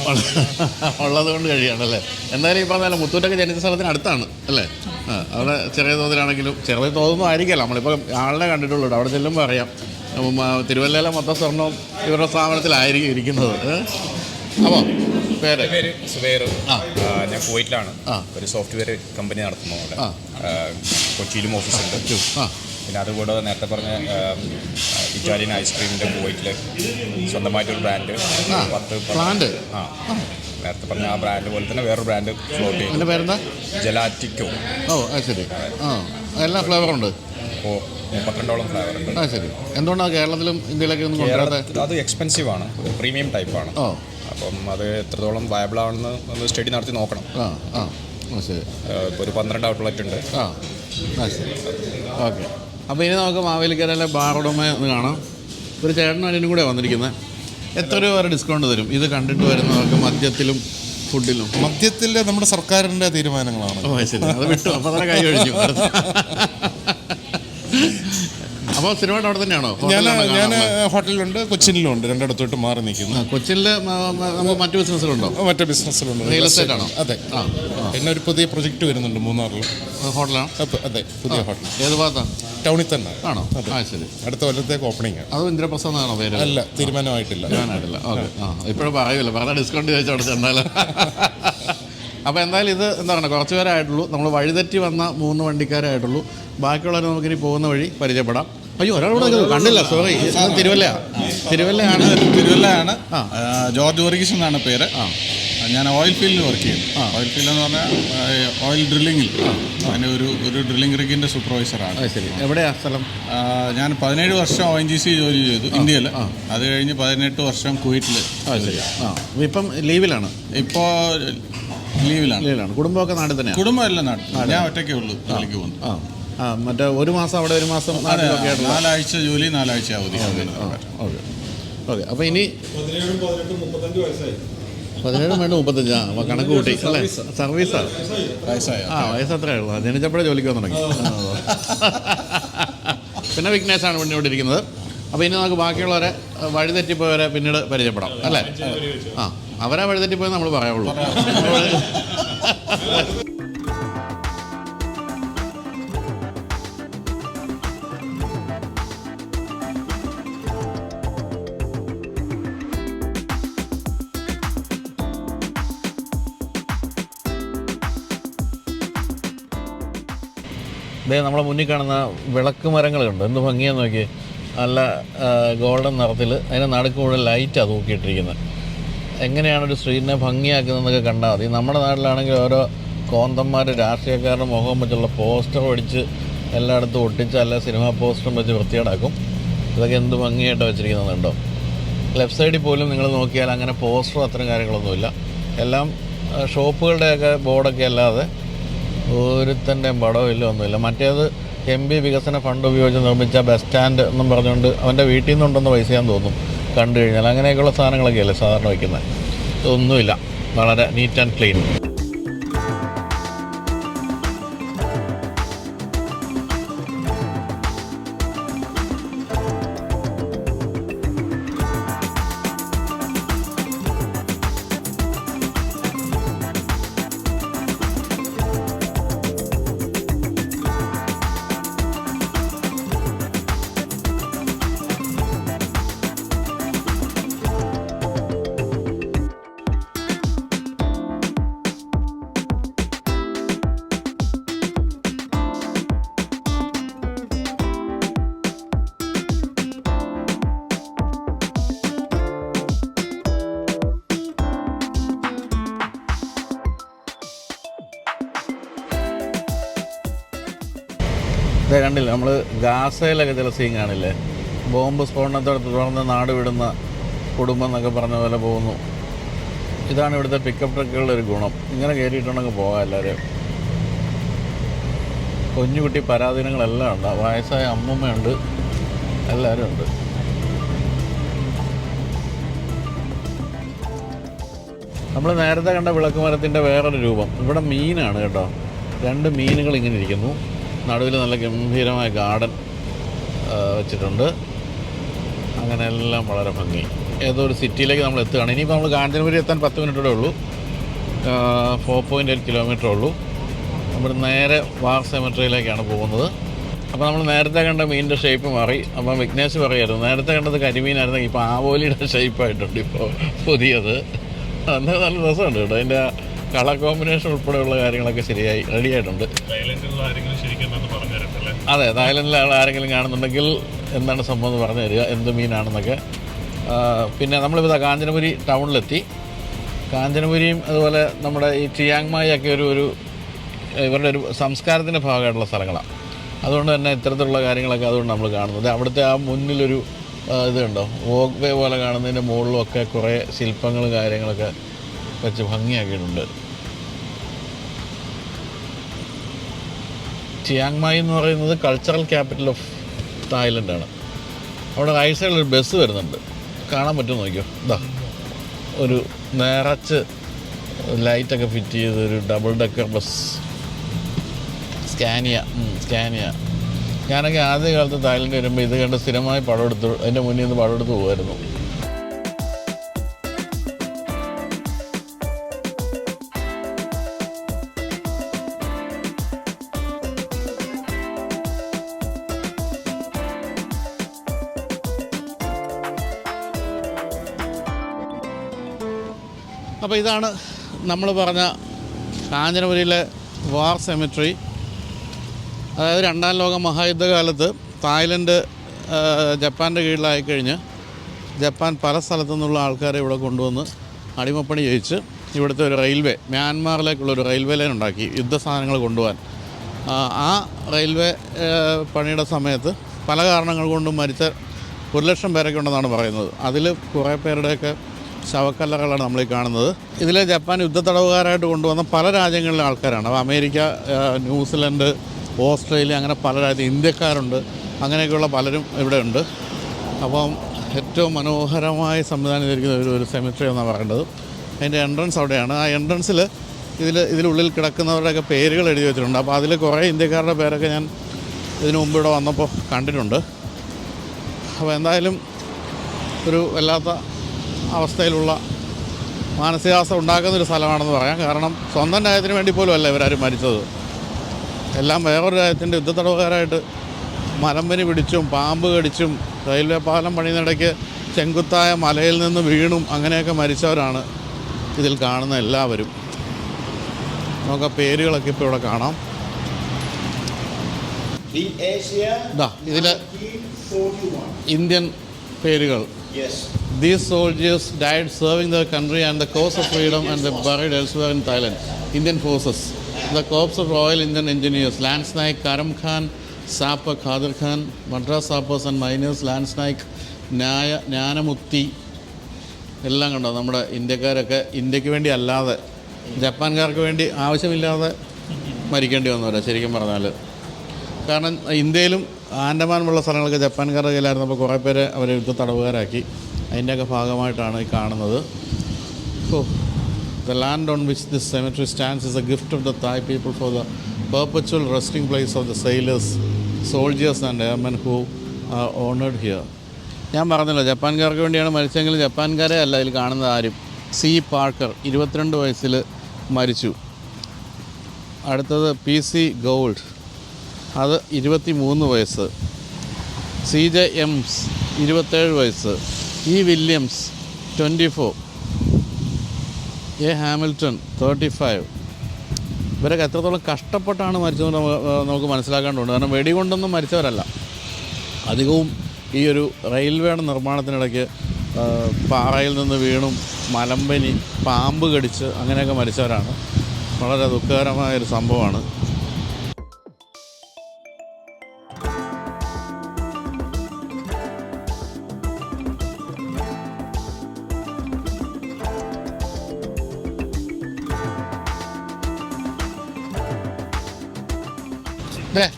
ഉള്ളത് കൊണ്ട് കഴിയാണല്ലേ? എന്തായാലും ഈ പറഞ്ഞാൽ മുത്തൂറ്റൊക്കെ ജനിച്ച സ്ഥലത്തിന് അടുത്താണ് അല്ലേ? അവിടെ ചെറിയ തോതിലാണെങ്കിലും ചെറിയ തോതൊന്നും ആയിരിക്കില്ല. നമ്മളിപ്പോൾ ആളിനെ കണ്ടിട്ടുള്ളൂ. അവിടെ ചെല്ലുമ്പോൾ അറിയാം തിരുവല്ലയിലെ മൊത്തം സ്വർണ്ണവും ഇവരുടെ സ്ഥാപനത്തിലായിരിക്കും ഇരിക്കുന്നത്. അപ്പോൾ പേര് സുബൈർ. ഞാൻ കുവൈറ്റിലാണ് ഒരു സോഫ്റ്റ്വെയർ കമ്പനി നടത്തുന്നത്. അവിടെ കൊച്ചിയിലും ഓഫീസുണ്ട്. പിന്നെ അതുകൂടാതെ നേരത്തെ പറഞ്ഞ ഇറ്റാലിയൻ ഐസ്ക്രീമിൻ്റെ കുവൈറ്റിൽ സ്വന്തമായിട്ടൊരു ബ്രാൻഡ് 10 നേരത്തെ പറഞ്ഞ ആ ബ്രാൻഡ് പോലെ തന്നെ വേറൊരു ബ്രാൻഡ് ഫ്ലോട്ട് ചെയ്യുന്നു. പേരെന്താ? ജെലാറ്റിക്കോ. ശരി. എല്ലാ ഫ്ലേവറുണ്ട്. അപ്പോൾ 32ഓളം ഫ്ലേവർ ഉണ്ട്. ശരി. എന്തുകൊണ്ടാണ് കേരളത്തിലും ഇന്ത്യയിലൊക്കെ ഒന്നും കൊണ്ടുവരാത്തത്? അത് എക്സ്പെൻസീവ് ആണ്, പ്രീമിയം ടൈപ്പാണ്. അപ്പം അത് എത്രത്തോളം വയബിൾ ആണെന്ന് ഒന്ന് സ്റ്റഡി നടത്തി നോക്കണം. ശരി. ഇപ്പോൾ ഒരു 12 ഔട്ട്ലെറ്റ് ഉണ്ട്. ശരി. ഓക്കെ. അപ്പോൾ ഇനി നമുക്ക് മാവേലിക്കരയിലെ ബാറുടമ ഒന്ന് കാണാം. ഒരു ചേട്ടനും അതിനും കൂടെ വന്നിരിക്കുന്നത്. എത്ര രൂപ വരെ ഡിസ്കൗണ്ട് തരും ഇത് കണ്ടിട്ട് വരുന്നവർക്ക് മദ്യത്തിലും ഫുഡിലും? മദ്യത്തിൽ നമ്മുടെ സർക്കാരിൻ്റെ തീരുമാനങ്ങളാണ്. ശരി. അത് വിട്ടു. അപ്പോൾ തന്നെ കൈ കഴിച്ചു. അപ്പോൾ സ്ഥിരമായിട്ട് അവിടെ തന്നെയാണോ? ഞാൻ ഹോട്ടലിലുണ്ട്, കൊച്ചിയിലും ഉണ്ട്. രണ്ടിടത്തോട്ട് മാറി നിൽക്കുന്നു. കൊച്ചിയിൽ നമുക്ക് മറ്റു ബിസിനസ്സുകളുണ്ടോ? മറ്റു ബിസിനസ്സിലുണ്ട്. റിയൽ എസ്റ്റേറ്റ് ആണോ? അതെ. പിന്നെ ഒരു പുതിയ പ്രൊജക്റ്റ് വരുന്നുണ്ട് മൂന്നാറിൽ. ഹോട്ടലാണ്? അതെ, പുതിയ ഹോട്ടൽ. ഏത് ഭാഗത്താണ്? ടൗണിൽ തന്നെ ആണോ? ശരി. അടുത്ത കൊല്ലത്തേക്ക് ഓപ്പണിംഗ് ആണ്. അത് ഇന്ദ്രപ്രസ്ഥ എന്നാണോ പേര്? അല്ല, തീരുമാനമായിട്ടില്ല. ഓക്കെ. ഇപ്പോഴും പറയൂല്ലോ, പറഞ്ഞ ഡിസ്കൗണ്ട് ചോദിച്ചോടെ ചെന്നാലും. അപ്പോൾ എന്തായാലും ഇത് എന്താണ്, കുറച്ച് പേരായിട്ടുള്ളൂ. നമ്മൾ വഴിതെറ്റി വന്ന 3 വണ്ടിക്കാരായിട്ടുള്ളൂ. ബാക്കിയുള്ളവർ നമുക്കിനി പോകുന്ന വഴി പരിചയപ്പെടാം. അയ്യോ, ഒരാളോട് കണ്ടില്ല, സോറി. തിരുവല്ല തിരുവല്ലയാണ്. തിരുവല്ലയാണ്. ജോർജ് വർഗീസ് എന്നാണ് പേര്. ഞാൻ ഓയിൽ ഫീൽഡിൽ വർക്ക് ചെയ്യും. ഓയിൽ ഫീൽഡ് എന്ന് പറഞ്ഞാൽ ഓയിൽ ഡ്രില്ലിങ്ങിൽ അതിൻ്റെ ഒരു ഡ്രില്ലിംഗ് റിഗിൻ്റെ സൂപ്പർവൈസറാണ്. ശരി, എവിടെയാ സ്ഥലം? ഞാൻ 17 വർഷം ONGC ജോലി ചെയ്തു ഇന്ത്യയിൽ. അത് കഴിഞ്ഞ് 18 വർഷം കുവൈറ്റിൽ. ശരി. ഇപ്പം ലീവിലാണ്? ഇപ്പോൾ ലീവിലാണ്. കുടുംബമൊക്കെ നാട്ടിൽ തന്നെയാണ്? കുടുംബമെല്ലാം നാട്ടിൽ. ഞാൻ ഒറ്റയ്ക്കേ ഉള്ളൂ ജോലിക്ക് പോകുന്നു. മറ്റേ ഒരു മാസം അവിടെ, ഒരു മാസം നാട്ടിലൊക്കെ ആയിട്ട്? 4 ആഴ്ച ജോലി, 4 ആഴ്ച അവധി. ഓക്കെ. അപ്പോൾ ഇനി 17 വേണ്ട 35 കണക്ക് കൂട്ടി അല്ലേ? സർവീസാണ്. വയസ്സ് അത്രയേ ഉള്ളൂ. ജനിച്ചപ്പോഴേ ജോലിക്ക് വന്നു തുടങ്ങി. പിന്നെ വിഘ്നേശാണ് ഇവിടെ ഇരിക്കുന്നത്. അപ്പോൾ ഇനി നമുക്ക് ബാക്കിയുള്ളവരെ വഴിതെറ്റിപ്പോയവരെ പിന്നീട് പരിചയപ്പെടാം അല്ലേ? അവരെ വഴിതെറ്റിപ്പോയെന്ന് നമ്മൾ പറയുള്ളൂ. ഇതേ നമ്മളെ മുന്നിൽ കാണുന്ന വിളക്ക് മരങ്ങളുണ്ട്. എന്ത് ഭംഗിയാന്ന് നോക്കി. നല്ല ഗോൾഡൻ നിറത്തിൽ അതിൻ്റെ നടുക്ക് മുഴുവൻ ലൈറ്റാണ് തൂക്കിയിട്ടിരിക്കുന്നത്. എങ്ങനെയാണ് ഒരു സ്ട്രീറ്റിനെ ഭംഗിയാക്കുന്നതെന്നൊക്കെ കണ്ടാൽ മതി. നമ്മുടെ നാട്ടിലാണെങ്കിൽ ഓരോ കോന്തന്മാർ രാഷ്ട്രീയക്കാരുടെ മുഖം വെച്ചുള്ള പോസ്റ്റർ അടിച്ച് എല്ലായിടത്തും ഒട്ടിച്ച് അല്ല സിനിമാ പോസ്റ്ററും വെച്ച് വൃത്തിയേടാക്കും. ഇതൊക്കെ എന്ത് ഭംഗിയായിട്ട് വെച്ചിരിക്കുന്നതുണ്ടോ. ലെഫ്റ്റ് സൈഡിൽ പോലും നിങ്ങൾ നോക്കിയാൽ അങ്ങനെ പോസ്റ്ററും അത്തരം കാര്യങ്ങളൊന്നുമില്ല. എല്ലാം ഷോപ്പുകളുടെയൊക്കെ ബോർഡൊക്കെ അല്ലാതെ ഒരുത്തൻ്റെയും പടവും ഇല്ല, ഒന്നുമില്ല. മറ്റേത് MB വികസന ഫണ്ട് ഉപയോഗിച്ച് നിർമ്മിച്ച ബസ് സ്റ്റാൻഡ് എന്നും പറഞ്ഞുകൊണ്ട് അവൻ്റെ വീട്ടിൽ നിന്നുണ്ടെന്ന് പൈസയാന്ന് തോന്നും കണ്ടു കഴിഞ്ഞാൽ. അങ്ങനെയൊക്കെയുള്ള സാധനങ്ങളൊക്കെയല്ലേ സാധാരണ വയ്ക്കുന്നത്. ഇതൊന്നുമില്ല, വളരെ നീറ്റ് ആൻഡ് ക്ലീൻ. ഇത് കണ്ടില്ല, നമ്മൾ ഗാസയിലൊക്കെ ചില സീൻ കാണില്ലേ, ബോംബ് സ്ഫോടനത്തോടെ തുടർന്ന് നാട് വിടുന്ന കുടുംബം എന്നൊക്കെ പറഞ്ഞ പോലെ പോകുന്നു. ഇതാണ് ഇവിടുത്തെ പിക്കപ്പ് ട്രക്കുകളുടെ ഒരു ഗുണം. ഇങ്ങനെ കയറിയിട്ടുണ്ടെങ്കിൽ പോകാം എല്ലാവരും. കുഞ്ഞുകുട്ടി പരാധീനങ്ങളെല്ലാം ഉണ്ട്. വയസ്സായ അമ്മൂമ്മയുണ്ട്, എല്ലാവരും ഉണ്ട്. നമ്മൾ നേരത്തെ കണ്ട വിളക്കുമരത്തിൻ്റെ വേറൊരു രൂപം. ഇവിടെ മീനാണ് കേട്ടോ. 2 മീനുകൾ ഇങ്ങനെ ഇരിക്കുന്നു. നടുവിൽ നല്ല ഗംഭീരമായ ഗാർഡൻ വെച്ചിട്ടുണ്ട്. അങ്ങനെയെല്ലാം വളരെ ഭംഗി. ഏതോ ഒരു സിറ്റിയിലേക്ക് നമ്മൾ എത്തുകയാണ്. ഇനിയിപ്പോൾ നമ്മൾ കാഞ്ചനപുരി എത്താൻ 10 മിനിറ്റേ ഉള്ളൂ. 4.8 കിലോമീറ്റർ ഉള്ളൂ. നമ്മൾ നേരെ വാർ സെമിട്രിയിലേക്കാണ് പോകുന്നത്. അപ്പോൾ നമ്മൾ നേരത്തെ കണ്ട മീനിൻ്റെ ഷേപ്പ് മാറി. അപ്പോൾ വിഘ്നേഷ് പറയായിരുന്നു നേരത്തെ കണ്ടത് കരിമീനായിരുന്നു, ഇപ്പോൾ ആവോലിയുടെ ഷേപ്പായിട്ടുണ്ട് ഇപ്പോൾ പുതിയത്. അന്ന് നല്ല രസമുണ്ട് കേട്ടോ. അതിൻ്റെ കളർ കോമ്പിനേഷൻ ഉൾപ്പെടെയുള്ള കാര്യങ്ങളൊക്കെ ശരിയായി റെഡി ആയിട്ടുണ്ട്. അതെ, തായ്ലൻഡിലെ ആരെങ്കിലും കാണുന്നുണ്ടെങ്കിൽ എന്താണ് സംഭവം എന്ന് പറഞ്ഞു തരിക, എന്ത് മീനാണെന്നൊക്കെ. പിന്നെ നമ്മളിപ്പോൾ കാഞ്ചനപുരി ടൗണിലെത്തി. കാഞ്ചനപുരിയും അതുപോലെ നമ്മുടെ ഈ ചിയാങ് മായ് ഒക്കെ ഒരു ഇവരുടെ ഒരു സംസ്കാരത്തിൻ്റെ ഭാഗമായിട്ടുള്ള സ്ഥലങ്ങളാണ്. അതുകൊണ്ട് തന്നെ ഇത്തരത്തിലുള്ള കാര്യങ്ങളൊക്കെ അതുകൊണ്ട് നമ്മൾ കാണുന്നത്. അവിടുത്തെ ആ മുന്നിലൊരു ഇതുണ്ടോ, വോക്ക് വേ പോലെ കാണുന്നതിൻ്റെ മുകളിലൊക്കെ കുറേ ശില്പങ്ങളും കാര്യങ്ങളൊക്കെ വെച്ച് ഭംഗിയാക്കിയിട്ടുണ്ട്. ചിയാങ് മായ് എന്ന് പറയുന്നത് കൾച്ചറൽ ക്യാപിറ്റൽ ഓഫ് തായ്ലൻഡാണ്. അവിടെ റൈറ്റ് സൈഡിൽ ഒരു ബസ് വരുന്നുണ്ട്, കാണാൻ പറ്റുമോ നോക്കിയോ. ഇതാ ഒരു നിറച്ച് ലൈറ്റൊക്കെ ഫിറ്റ് ചെയ്തൊരു ഡബിൾ ഡെക്കർ ബസ്. സ്കാനിയ. ഞാനൊക്കെ ആദ്യ കാലത്ത് തായ്ലൻഡ് വരുമ്പോൾ ഇത് കണ്ട് സ്ഥിരമായി പടം എടുത്തു, അതിൻ്റെ മുന്നിൽ നിന്ന് പടം എടുത്ത് പോകുമായിരുന്നു. അപ്പോൾ ഇതാണ് നമ്മൾ പറഞ്ഞ കാഞ്ചനപുരിയിലെ വാർ സെമിട്രി. അതായത് 2ാം ലോക മഹായുദ്ധകാലത്ത് തായ്ലൻഡ് ജപ്പാൻ്റെ കീഴിലായിക്കഴിഞ്ഞ് ജപ്പാൻ പല സ്ഥലത്തു നിന്നുള്ള ആൾക്കാരെ ഇവിടെ കൊണ്ടുവന്ന് അടിമപ്പണി ചെയ്യിച്ച് ഇവിടുത്തെ ഒരു റെയിൽവേ, മ്യാൻമാറിലേക്കുള്ളൊരു റെയിൽവേ ലൈൻ ഉണ്ടാക്കി യുദ്ധസാധനങ്ങൾ കൊണ്ടുപോകാൻ. ആ റെയിൽവേ പണിയുടെ സമയത്ത് പല കാരണങ്ങൾ കൊണ്ടും മരിച്ച 1,00,000 പേരൊക്കെ ഉണ്ടെന്നാണ് പറയുന്നത്. അതിൽ കുറേ പേരുടെയൊക്കെ ശവക്കല്ലറകളാണ് നമ്മൾ ഈ കാണുന്നത്. ഇതിൽ ജപ്പാൻ യുദ്ധത്തടവുകാരായിട്ട് കൊണ്ടുവന്ന പല രാജ്യങ്ങളിലെ ആൾക്കാരാണ്. അപ്പോൾ അമേരിക്ക, ന്യൂസിലൻഡ്, ഓസ്ട്രേലിയ, അങ്ങനെ പല രാജ്യം, ഇന്ത്യക്കാരുണ്ട്, അങ്ങനെയൊക്കെയുള്ള പലരും ഇവിടെ ഉണ്ട്. അപ്പം ഏറ്റവും മനോഹരമായി സംവിധാനം ചെയ്തിരിക്കുന്ന ഒരു സെമിട്രി എന്നാണ് പറയേണ്ടത്. അതിൻ്റെ എൻട്രൻസ് അവിടെയാണ്. ആ എൻട്രൻസിൽ ഇതിലുള്ളിൽ കിടക്കുന്നവരുടെയൊക്കെ പേരുകൾ എഴുതി വെച്ചിട്ടുണ്ട്. അപ്പോൾ അതിൽ കുറേ ഇന്ത്യക്കാരുടെ പേരൊക്കെ ഞാൻ ഇതിനു മുമ്പ് ഇവിടെ വന്നപ്പോൾ കണ്ടിട്ടുണ്ട്. അപ്പോൾ എന്തായാലും ഒരു വല്ലാത്ത അവസ്ഥയിലുള്ള മാനസികാവസ്ഥ ഉണ്ടാക്കുന്നൊരു സ്ഥലമാണെന്ന് പറയാം. കാരണം സ്വന്തം രാജ്യത്തിന് വേണ്ടി പോലും അല്ല ഇവരാരും മരിച്ചത്. എല്ലാം വേറൊരു രാജ്യത്തിൻ്റെ യുദ്ധത്തടവുകാരായിട്ട് മലമ്പനി പിടിച്ചും പാമ്പ് കടിച്ചും റെയിൽവേ പാലം പണിയുന്നിടയ്ക്ക് ചെങ്കുത്തായ മലയിൽ നിന്ന് വീണും അങ്ങനെയൊക്കെ മരിച്ചവരാണ് ഇതിൽ കാണുന്ന എല്ലാവരും. നമുക്ക് ആ പേരുകളൊക്കെ ഇപ്പോൾ ഇവിടെ കാണാം. ഇതിൽ ഇന്ത്യൻ പേരുകൾ. These soldiers died serving their country and the cause of freedom and they buried elsewhere in Thailand. Indian forces. The corps of Royal Indian Engineers, Lance Naik, Karam Khan, Sapper Khadir Khan, Madras Sappers and Miners, Lance Naik, ജ്ഞാനമുത്തി എല്ലാം കണ്ടോ. നമ്മുടെ ഇന്ത്യക്കാരൊക്കെ ഇന്ത്യക്ക് വേണ്ടി അല്ലാതെ ജപ്പാൻകാർക്ക് വേണ്ടി ആവശ്യമില്ലാതെ മരിക്കേണ്ടി വന്നവരാ ശരിക്കും പറഞ്ഞാൽ. കാരണം ഇന്ത്യയിലും ആൻഡമാൻ ഉള്ള സ്ഥലങ്ങളൊക്കെ ജപ്പാൻകാരുടെ കയ്യിലായിരുന്നപ്പോൾ കുറേ പേരെ അവർ യുദ്ധ തടവുകാരാക്കി. അതിൻ്റെയൊക്കെ ഭാഗമായിട്ടാണ് ഈ കാണുന്നത്. The land on which this cemetery stands is a gift of the Thai people for the perpetual resting place of the sailors, soldiers and airmen who are honoured here. ഞാൻ പറഞ്ഞല്ലോ ജപ്പാൻകാർക്ക് വേണ്ടിയാണ് മരിച്ചെങ്കിൽ ജപ്പാൻകാരെ അല്ല ഇതിൽ കാണുന്നത് ആരും. സി പാർക്കർ 22 വയസ്സിൽ മരിച്ചു. അടുത്തത് PC ഗോൾഡ്, അത് 23 വയസ്സ്. CJ എംസ് 27 വയസ്സ്. E Williams 24. A Hamilton 35. ഇവരൊക്കെ എത്രത്തോളം കഷ്ടപ്പെട്ടാണ് മരിച്ചതെന്ന് നമുക്ക് മനസ്സിലാക്കാണ്ടുണ്ട്. കാരണം വെടികൊണ്ടൊന്നും മരിച്ചവരല്ല. അധികവും ഈ ഒരു റെയിൽവേയുടെ നിർമ്മാണത്തിനിടയ്ക്ക് പാറയിൽ നിന്ന് വീണും മലമ്പനി, പാമ്പ് കടിച്ച് അങ്ങനെയൊക്കെ മരിച്ചവരാണ്. വളരെ ദുഃഖകരമായൊരു സംഭവമാണ്.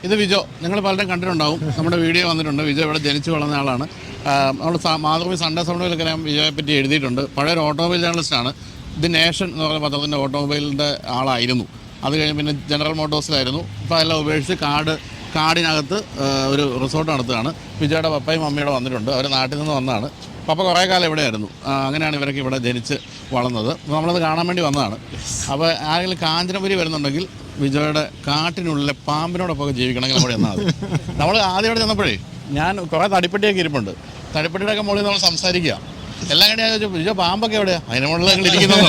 ഇത് വിജോ, നിങ്ങൾ പലരും കണ്ടിട്ടുണ്ടാവും, നമ്മുടെ വീഡിയോ വന്നിട്ടുണ്ട്. വിജോ ഇവിടെ ജനിച്ചു വളർന്ന ആളാണ്. നമ്മൾ മാതൃഭൂമി സൺഡേ സൗണ്ടിലൊക്കെ ഞാൻ വിജയെ പറ്റി എഴുതിയിട്ടുണ്ട്. പഴയൊരു ഓട്ടോമൊബൈൽ ജേർണലിസ്റ്റാണ്. ദി നേഷൻ എന്ന് പറയുന്ന പത്രത്തിൻ്റെ ഓട്ടോമൊബൈലിൻ്റെ ആളായിരുന്നു. അത് കഴിഞ്ഞ് പിന്നെ ജനറൽ മോട്ടോഴ്സിലായിരുന്നു. ഇപ്പോൾ അതെല്ലാം ഉപേക്ഷിച്ച് കാടിനകത്ത് ഒരു റിസോർട്ട് നടത്തുകയാണ്. വിജയുടെ പപ്പയും മമ്മിയുടെ വന്നിട്ടുണ്ട്. അവർ നാട്ടിൽ നിന്ന് വന്നതാണ്. പപ്പ കുറേ കാലം ഇവിടെയായിരുന്നു. അങ്ങനെയാണ് ഇവരൊക്കെ ഇവിടെ ജനിച്ച് വളർന്നത്. നമ്മളത് കാണാൻ വേണ്ടി വന്നതാണ്. അപ്പോൾ ആരെങ്കിലും കാഞ്ചനപുരി വരുന്നുണ്ടെങ്കിൽ വിജയുടെ കാട്ടിനുള്ളിലെ പാമ്പിനോടൊപ്പം ജീവിക്കണമെങ്കിൽ അവിടെ എന്നാൽ മതി. നമ്മൾ ആദ്യം ഇവിടെ ചെന്നപ്പോഴേ ഞാൻ കുറേ തടിപ്പെട്ടിയൊക്കെ ഇരിപ്പുണ്ട്. തടിപ്പെട്ടിയുടെയൊക്കെ മുകളിൽ നമ്മൾ സംസാരിക്കുക. എല്ലാം കഴിഞ്ഞ് ഞാൻ ചോദിച്ചു, വിജയ പാമ്പൊക്കെ എവിടെയാണ്? അതിന് മുകളിൽ ഞങ്ങൾ ഇരിക്കുന്നത്.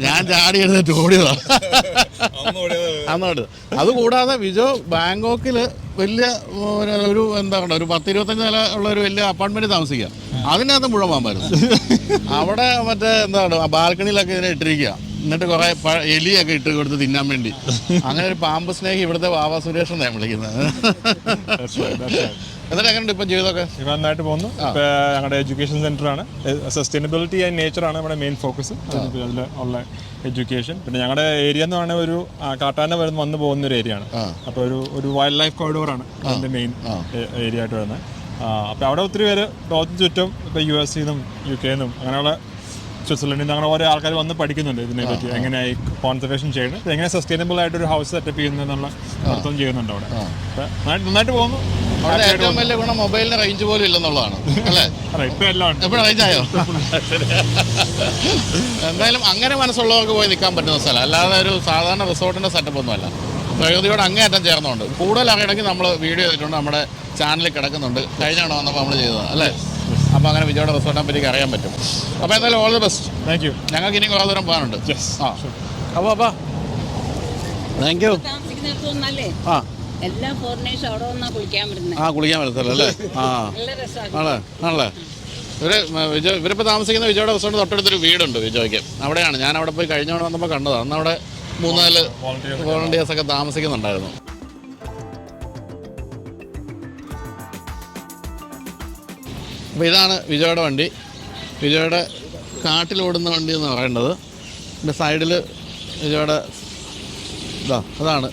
ഞാൻ ചാടി എഴുന്നേറ്റ് ഓടിയതാണ് അന്നോട്. അതുകൂടാതെ വിജോ ബാങ്കോക്കിൽ വലിയ ഒരു എന്താ പറയുക, ഒരു 10-25 നില ഉള്ള ഒരു വലിയ അപ്പാർട്ട്മെൻറ്റ് താമസിക്കുക. അതിനകത്ത് മുഴുവൻ പാമ്പായിരുന്നു. അവിടെ മറ്റേ എന്താണ് ബാൽക്കണിയിലൊക്കെ ഇതിനെ ഇട്ടിരിക്കുക. എന്നിട്ട് കുറേ എലിയൊക്കെ ഇട്ട് കൊടുത്ത് തിന്നാൻ വേണ്ടി. അങ്ങനെ ഒരു പാമ്പ് സ്നേഹി ഇവിടുത്തെ വാവ സുരേഷ് എന്നാണ് വിളിക്കുന്നത്. എന്നിട്ട് എങ്ങനെയുണ്ട് ഇപ്പം ജീവിതമൊക്കെ? നന്നായിട്ട് പോകുന്നു. ഇപ്പം ഞങ്ങളുടെ എഡ്യൂക്കേഷൻ സെൻ്ററാണ്. സസ്റ്റൈനബിലിറ്റി ആൻഡ് നേച്ചറാണ് നമ്മുടെ മെയിൻ ഫോക്കസ്. അതിൽ ഉള്ള എഡ്യൂക്കേഷൻ. പിന്നെ ഞങ്ങളുടെ ഏരിയ എന്ന് പറഞ്ഞാൽ ഒരു കാട്ടാന വന്ന് പോകുന്ന ഒരു ഏരിയ ആണ്. അപ്പോൾ ഒരു വൈൽഡ് ലൈഫ് കോറിഡോറാണ് അതിൻ്റെ മെയിൻ ഏരിയ ആയിട്ട് വരുന്നത്. അപ്പോൾ അവിടെ ഒത്തിരി പേര് ലോകത്തിന് ചുറ്റും ഇപ്പോൾ US നിന്നും UK നിന്നും അങ്ങനെയുള്ള സ്വിറ്റ്സർലൻഡിൽ നിന്ന് അങ്ങനെ ഓരോ ആൾക്കാർ വന്ന് പഠിക്കുന്നുണ്ട് ഇതിനെപ്പറ്റി. എങ്ങനെയായി കോൺസർവേഷൻ ചെയ്യുന്നത്, എങ്ങനെ സസ്റ്റൈനബിൾ ആയിട്ടൊരു ഹൗസ് സെറ്റപ്പ് ചെയ്യുന്നതെന്നുള്ള അർത്ഥം ചെയ്യുന്നുണ്ട് അവിടെ. നന്നായിട്ട് പോകുന്നു. അവിടെ ഏറ്റവും വലിയ ഗുണം മൊബൈലിന് റേഞ്ച് പോലും ഇല്ലെന്നുള്ളതാണ് അല്ലേ? ഇപ്പം എല്ലാം എപ്പോഴും റേഞ്ച് ആയോ? എന്തായാലും അങ്ങനെ മനസ്സുള്ളവർക്ക് പോയി നിൽക്കാൻ പറ്റുന്ന സ്ഥലം, അല്ലാതെ ഒരു സാധാരണ റിസോർട്ടിൻ്റെ സെറ്റപ്പ് ഒന്നുമല്ല. പ്രകൃതിയോട് അങ്ങേയറ്റം ചേർന്നുണ്ട്. കൂടുതൽ അറിയണമെങ്കിൽ നമ്മൾ വീഡിയോ ചെയ്തിട്ടുണ്ട്, നമ്മുടെ ചാനലിൽ കിടക്കുന്നുണ്ട്. കഴിഞ്ഞാണ് വന്നപ്പോൾ നമ്മൾ ചെയ്തത് അല്ലേ? അപ്പോൾ അങ്ങനെ വിജയുടെ റിസോർട്ടിനെ പറ്റി അറിയാൻ പറ്റും. അപ്പോൾ എന്തായാലും all the best. Thank you. ഞങ്ങൾക്ക് ഇനി കുറേ ദൂരം പോകാനുണ്ട്. അപ്പോൾ താങ്ക് യു. ആ എല്ലാ ഫോറിനേഴ്സും അവിടെ വന്നാ കുളിക്കാൻ വരുന്നത്. കുളിക്കാൻ പറ്റത്തില്ല അല്ലേ? ആണല്ലേ ആണല്ലേ. ഇവരിപ്പോൾ താമസിക്കുന്ന വിജയുടെ റിസോർട്ട് തൊട്ടടുത്തൊരു വീടുണ്ട് വിജയ്ക്ക്. അവിടെയാണ് ഞാൻ അവിടെ പോയി കഴിഞ്ഞ തവണ വന്നപ്പോൾ കണ്ടത്. അന്ന് അവിടെ 3-4 വോളണ്ടിയേഴ്സൊക്കെ താമസിക്കുന്നുണ്ടായിരുന്നു. അപ്പോൾ ഇതാണ് വിജയുടെ വണ്ടി. വിജയുടെ കാട്ടിലോടുന്ന വണ്ടി എന്ന് പറയേണ്ടത്. എൻ്റെ സൈഡിൽ വിജയുടെ അതാണ്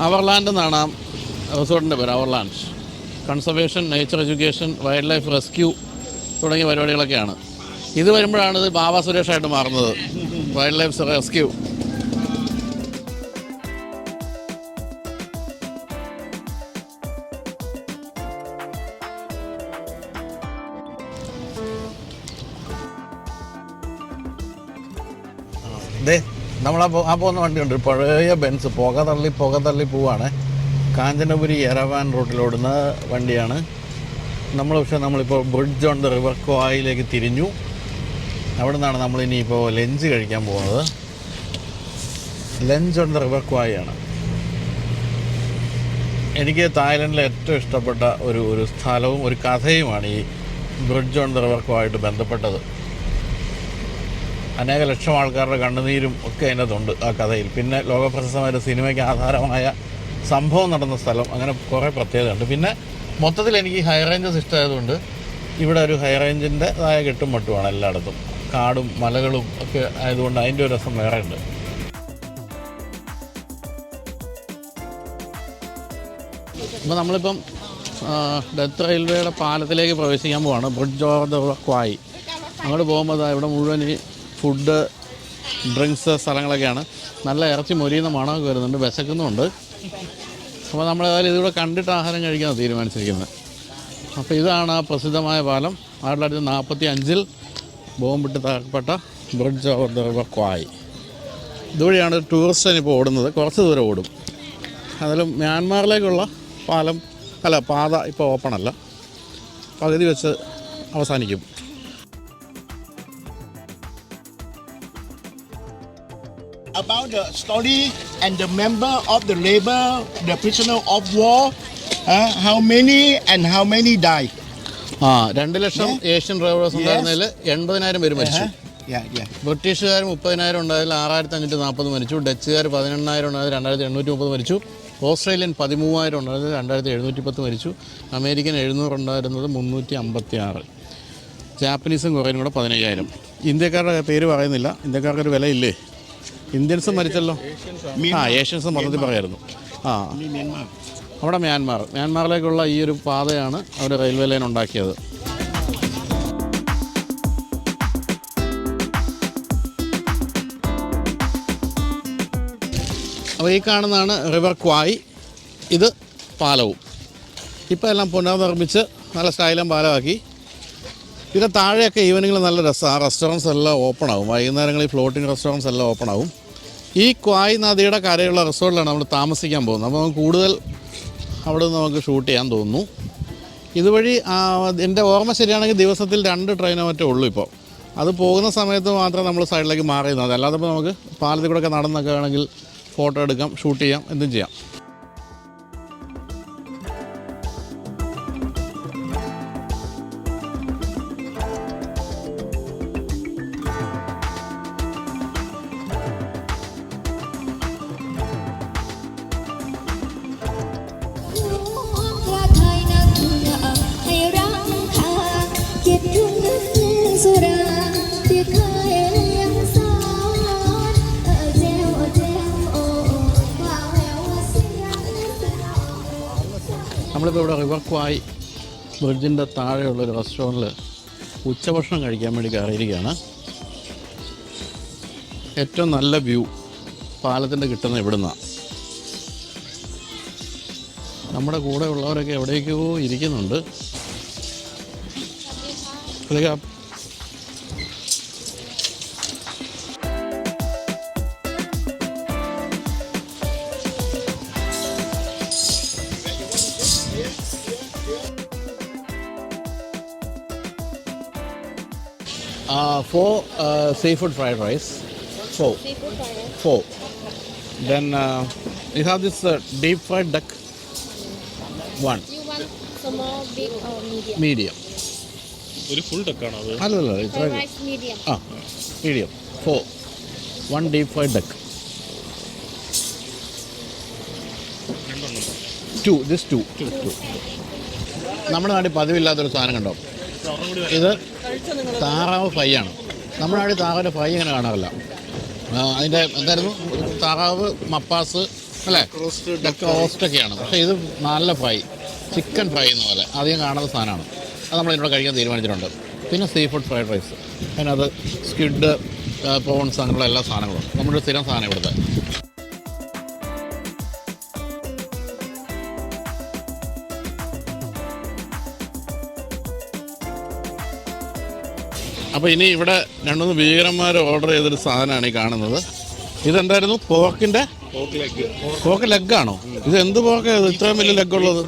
അവർലാൻഡ് എന്നാണ് ആ റിസോർട്ടിൻ്റെ പേര്. അവർലാൻഡ് conservation, nature education, wild life rescue തുടങ്ങിയ പരിപാടികളൊക്കെയാണ്. ഇത് വരുമ്പോഴാണ് ഇത് ബാബ സുരേഷായിട്ട് മാറുന്നത്. Wild life rescue. നമ്മളാ പോകുന്ന വണ്ടിയുണ്ട്, പഴയ ബെൻസ്, പുക തള്ളി പോവാണ്. കാഞ്ചനപുരി എരവാൻ റൂട്ടിലോടുന്ന വണ്ടിയാണ്. നമ്മളിപ്പോൾ ബ്രിഡ്ജ് ഓൺ ദ റിവർ ക്വായിലേക്ക് തിരിഞ്ഞു. അവിടെ നിന്നാണ് നമ്മളിനിയിപ്പോൾ ലഞ്ച് കഴിക്കാൻ പോകുന്നത്. ലഞ്ച് ഓൺ ദ റിവർ ക്വായാണ്. എനിക്ക് തായ്ലൻഡിലെ ഏറ്റവും ഇഷ്ടപ്പെട്ട ഒരു സ്ഥലവും ഒരു കഥയുമാണ് ഈ ബ്രിഡ്ജ് ഓൺ ദ റിവർ ക്വായിട്ട് ബന്ധപ്പെട്ടത്. അനേക ലക്ഷം ആൾക്കാരുടെ കണ്ണുനീരും ഒക്കെ അതിനകത്തുണ്ട് ആ കഥയിൽ. പിന്നെ ലോകപ്രശസ്തമായ സിനിമയ്ക്ക് ആധാരമായ സംഭവം നടന്ന സ്ഥലം, അങ്ങനെ കുറേ പ്രത്യേകതയുണ്ട്. പിന്നെ മൊത്തത്തിൽ എനിക്ക് ഹൈ റേഞ്ചസ് ഇഷ്ടമായതുകൊണ്ട് ഇവിടെ ഒരു ഹൈ റേഞ്ചിൻ്റെതായ കെട്ടും മട്ടുമാണ് എല്ലായിടത്തും. കാടും മലകളും ഒക്കെ ആയതുകൊണ്ട് അതിൻ്റെ ഒരു രസം വേറെ ഉണ്ട്. അപ്പോൾ നമ്മളിപ്പം ഡെത്ത് റെയിൽവേയുടെ പാലത്തിലേക്ക് പ്രവേശിക്കാൻ പോവാണ്. Bridge over the Kwai. അങ്ങോട്ട് പോകുമ്പോൾ ഇവിടെ മുഴുവൻ ഈ ഫുഡ്, ഡ്രിങ്ക്സ് സ്ഥലങ്ങളൊക്കെയാണ്. നല്ല ഇറച്ചി മൊരിയുന്ന മണമൊക്കെ വരുന്നുണ്ട്, വിശക്കുന്നുമുണ്ട്. അപ്പോൾ നമ്മൾ ഏതായാലും ഇതിലൂടെ കണ്ടിട്ട് ആഹാരം കഴിക്കാനാണ് തീരുമാനിച്ചിരിക്കുന്നത്. അപ്പോൾ ഇതാണ് ആ പ്രസിദ്ധമായ പാലം. 1945 ബോംബിട്ട് തകർക്കപ്പെട്ട ബ്രിഡ്ജ് ഓവർ ദ റിവർ ക്വായി. ഇതുവഴിയാണ് ടൂറിസ്റ്റിന് ഇപ്പോൾ ഓടുന്നത്. കുറച്ച് ദൂരം ഓടും. അതിലും മ്യാൻമാറിലേക്കുള്ള പാത ഇപ്പോൾ ഓപ്പണല്ല, പകുതി വെച്ച് അവസാനിക്കും. About the story and the member of the labor, the prisoner of war, how many died? 2 lakh Asian drivers ഉണ്ടായിരുന്നതിൽ 80,000 പേര് മരിച്ചു. ബ്രിട്ടീഷുകാർ 30,000 ഉണ്ടായതിൽ 6,540 മരിച്ചു. ഡച്ചുകാർ 18,000 ഉണ്ടായത് 2,830 മരിച്ചു. ഓസ്ട്രേലിയൻ 13,000 ഉണ്ടായത് 2,710 മരിച്ചു. അമേരിക്കൻ 700 ഉണ്ടായിരുന്നത് 356. ജാപ്പനീസും കുറേയും കൂടെ 15,000. ഇന്ത്യക്കാരുടെ പേര് പറയുന്നില്ല, ഇന്ത്യക്കാർക്കൊരു വിലയില്ലേ. ഇന്ത്യൻസും മരിച്ചല്ലോ. ഏഷ്യൻസും മൊത്തത്തിൽ പറയായിരുന്നു. അവിടെ മ്യാൻമാറിലേക്കുള്ള ഈ ഒരു പാതയാണ് അവർ റെയിൽവേ ലൈൻ ഉണ്ടാക്കിയത്. അപ്പോൾ ഈ കാണുന്നതാണ് റിവർ ക്വായി. ഇത് പാലവും. ഇപ്പോൾ എല്ലാം പുനർനിർമ്മിച്ച് നല്ല സ്റ്റൈലും പാലമാക്കി. പിന്നെ താഴെയൊക്കെ ഈവനിങ്ങിൽ നല്ല രസമാണ്. റെസ്റ്റോറൻറ്റ്സ് എല്ലാം ഓപ്പൺ ആവും. വൈകുന്നേരങ്ങളിൽ ഫ്ലോട്ടിംഗ് റെസ്റ്റോറൻറ്റ്സ് എല്ലാം ഓപ്പൺ ആവും. ഈ ക്വായ് നദിയുടെ കരയുള്ള റിസോർട്ടിലാണ് നമ്മൾ താമസിക്കാൻ പോകുന്നത്. അപ്പോൾ നമുക്ക് കൂടുതൽ അവിടെ നിന്ന് നമുക്ക് ഷൂട്ട് ചെയ്യാൻ തോന്നുന്നു. ഇതുവഴി എൻ്റെ ഓർമ്മ ശരിയാണെങ്കിൽ ദിവസത്തിൽ 2 ട്രെയിനോ മറ്റോ ഉള്ളൂ ഇപ്പോൾ. അത് പോകുന്ന സമയത്ത് മാത്രം നമ്മൾ സൈഡിലേക്ക് മാറിയിരുന്നത്. അല്ലാതെ ഇപ്പോൾ നമുക്ക് പാലത്തിൽ കൂടെയൊക്കെ നടന്നൊക്കെ ആണെങ്കിൽ ഫോട്ടോ എടുക്കാം, ഷൂട്ട് ചെയ്യാം, എന്തും ചെയ്യാം. നമ്മളിപ്പോൾ ഇവിടെ റിവർ ക്വായ് ബ്രിഡ്ജിൻ്റെ താഴെയുള്ളൊരു റെസ്റ്റോറൻറ്റിൽ ഉച്ചഭക്ഷണം കഴിക്കാൻ വേണ്ടി കയറിയിരിക്കുകയാണ്. ഏറ്റവും നല്ല വ്യൂ പാലത്തിൻ്റെ കിട്ടുന്ന ഇവിടുന്നാണ്. നമ്മുടെ കൂടെ ഉള്ളവരൊക്കെ എവിടേക്കോ ഇരിക്കുന്നുണ്ട്. Four seafood fried rice. Four. Then you have this deep fried duck. 1. You want small, big, or medium? Medium. ഒരു ഫുൾ ഡക്കാണോ അത്? അല്ലല്ല ഇത്ര rice medium. ആ medium 4 1 deep fried duck 2 this 2 നമ്മുടെ നാട്ടിൽ പതിവില്ലാത്തൊരു സാധനം കണ്ടോ, ഇത് താറാവ് ഫ്രൈ ആണ്. നമ്മുടെ നാട്ടിൽ താറാവിൻ്റെ ഫ്രൈ ഇങ്ങനെ കാണാറില്ല. അതിൻ്റെ എന്തായിരുന്നു, താറാവ് മപ്പാസ് അല്ലേ, ഡക്ക് റോസ്റ്റൊക്കെയാണ്. പക്ഷേ ഇത് നല്ല ഫ്രൈ, ചിക്കൻ ഫ്രൈ എന്ന പോലെ അധികം കാണാത്ത സാധനമാണ്. അത് നമ്മൾ ഇതിനോട് കഴിക്കാൻ തീരുമാനിച്ചിട്ടുണ്ട്. പിന്നെ സീ ഫുഡ് ഫ്രൈഡ് റൈസ്, അതിനകത്ത് സ്ക്വിഡ്, പ്രോൺസ് അങ്ങനെയുള്ള എല്ലാ സാധനങ്ങളും നമ്മുടെ സ്ഥിരം സാധനം ഇവിടുത്തെ. അപ്പോൾ ഇനി ഇവിടെ 2-3 ഭീകരന്മാർ ഓർഡർ ചെയ്തൊരു സാധനമാണ് ഈ കാണുന്നത്. ഇതെന്തായിരുന്നു, പോർക്ക് ലെഗാണോ? ഇത് എന്ത് പോർക്കാണ് ഇത്രയും വലിയ ലെഗ് ഉള്ളത്?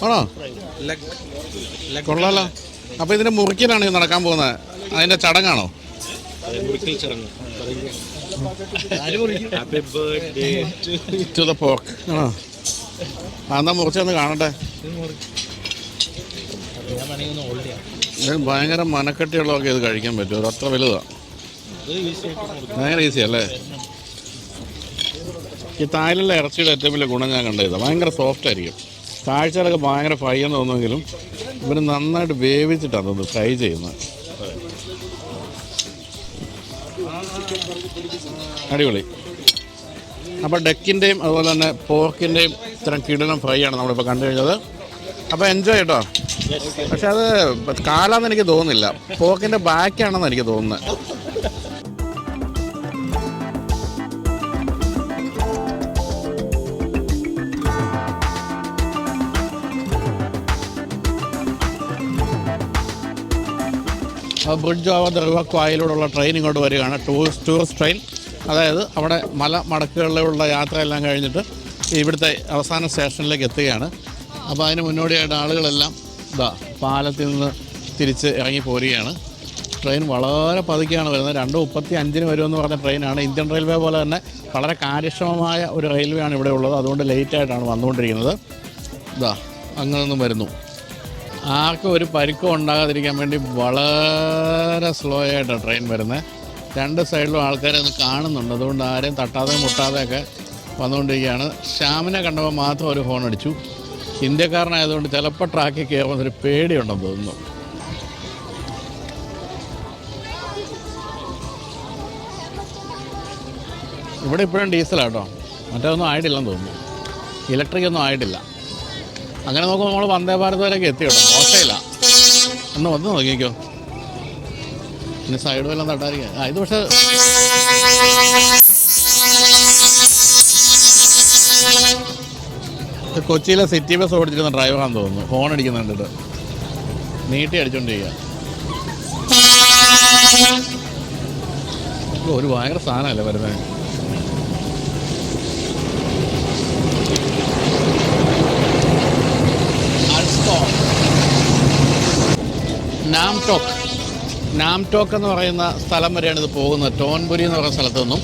ആണോ? കൊള്ളാലോ. അപ്പോൾ ഇതിൻ്റെ മുറിക്കലാണ് ഇത് നടക്കാൻ പോകുന്നത്, അതിൻ്റെ ചടങ്ങാണോ? ടു ദ പോർക്ക് ആണോ? എന്നാ മുറിച്ചൊന്ന് കാണട്ടെ. ഇത് ഭയങ്കര മനക്കെട്ടിയുള്ളതൊക്കെ ഇത് കഴിക്കാൻ പറ്റും, ഒരു അത്ര വലുതാണ്, ഭയങ്കര ഈസി അല്ലേ? ഈ തായ്ലൻഡിലെ ഇറച്ചിയുടെ ഏറ്റവും വലിയ ഗുണം ഞാൻ കണ്ടത് ഭയങ്കര സോഫ്റ്റ് ആയിരിക്കും. കാഴ്ചകളൊക്കെ ഭയങ്കര ഫ്രൈ എന്ന് തോന്നുമെങ്കിലും ഇവർ നന്നായിട്ട് വേവിച്ചിട്ടാണ് തോന്നുന്നത് ഫ്രൈ ചെയ്യുന്നത്. അടിപൊളി. അപ്പോൾ ഡക്കിൻ്റെയും അതുപോലെ തന്നെ പോർക്കിൻ്റെയും ഇത്തരം കിടിലം ഫ്രൈ ആണ് നമ്മളിപ്പോൾ കണ്ടു കഴിഞ്ഞത്. അപ്പോൾ എൻജോയ് കേട്ടോ. പക്ഷെ അത് കാലാന്ന് എനിക്ക് തോന്നുന്നില്ല, പോർക്കിൻ്റെ ബാക്കാണെന്ന് എനിക്ക് തോന്നുന്നത്. ബ്രിഡ്ജ് ഓവർ ദ റിവർ ക്വായിലൂടെയുള്ള ട്രെയിൻ ഇങ്ങോട്ട് വരികയാണ്, ടൂറിസ്റ്റ് ട്രെയിൻ. അതായത് അവിടെ മല മടക്കുകളിലുള്ള യാത്രയെല്ലാം കഴിഞ്ഞിട്ട് ഇവിടുത്തെ അവസാന സ്റ്റേഷനിലേക്ക് എത്തുകയാണ്. അപ്പോൾ അതിന് മുന്നോടിയായിട്ട് ആളുകളെല്ലാം പാലത്തിൽ നിന്ന് തിരിച്ച് ഇറങ്ങി പോരുകയാണ്. ട്രെയിൻ വളരെ പതുക്കെയാണ് വരുന്നത്, 2:35 വരുമെന്ന് പറഞ്ഞ ട്രെയിനാണ്. ഇന്ത്യൻ റെയിൽവേ പോലെ തന്നെ വളരെ കാര്യക്ഷമമായ ഒരു റെയിൽവേ ആണ് ഇവിടെ ഉള്ളത്, അതുകൊണ്ട് ലേറ്റായിട്ടാണ് വന്നുകൊണ്ടിരിക്കുന്നത്. അങ്ങനെ നിന്നും വരുന്നു. ആർക്കും ഒരു പരിക്കും ഉണ്ടാകാതിരിക്കാൻ വേണ്ടി വളരെ സ്ലോ ആയിട്ടാണ് ട്രെയിൻ വരുന്നത്. 2 സൈഡിലും ആൾക്കാരെ ഒന്ന് കാണുന്നുണ്ട്, അതുകൊണ്ട് ആരെയും തട്ടാതെ മുട്ടാതെയൊക്കെ വന്നുകൊണ്ടിരിക്കുകയാണ്. ശ്യാമിനെ കണ്ടപ്പോൾ മാത്രം ഒരു ഹോൺ അടിച്ചു. ഇന്ത്യക്കാരനായതുകൊണ്ട് ചിലപ്പോൾ ട്രാക്കിൽ കയറുമ്പോൾ ഒരു പേടിയുണ്ടെന്ന് തോന്നുന്നു. ഇവിടെ ഇപ്പോഴും ഡീസലാട്ടോ, മറ്റൊന്നും ആയിട്ടില്ലെന്ന് തോന്നുന്നു, ഇലക്ട്രിക് ഒന്നും ആയിട്ടില്ല. അങ്ങനെ നോക്കുമ്പോൾ നമ്മൾ വന്ദേ ഭാരത് വരെയൊക്കെ എത്തി കേട്ടോ, മോശമില്ല. ഒന്ന് വന്ന് നോക്കിക്കോ, പിന്നെ സൈഡ് വല്ലതും തട്ടാതിരിക്കുക. ഇത് പക്ഷേ കൊച്ചിയിലെ സിറ്റി ബസ് ഓടിച്ചിരുന്ന ഡ്രൈവറാണെന്ന് തോന്നുന്നു, ഫോൺ അടിക്കുന്ന കണ്ടിട്ട് നീട്ടി അടിച്ചോണ്ടിരിക്കുക. ഒരു ഭയങ്കര സാധനമല്ലേ വരുന്നത്. നാംടോക്ക് എന്ന് പറയുന്ന സ്ഥലം വരെയാണ് ഇത് പോകുന്നത്. ടോൺപുരി എന്ന് പറയുന്ന സ്ഥലത്തു നിന്നും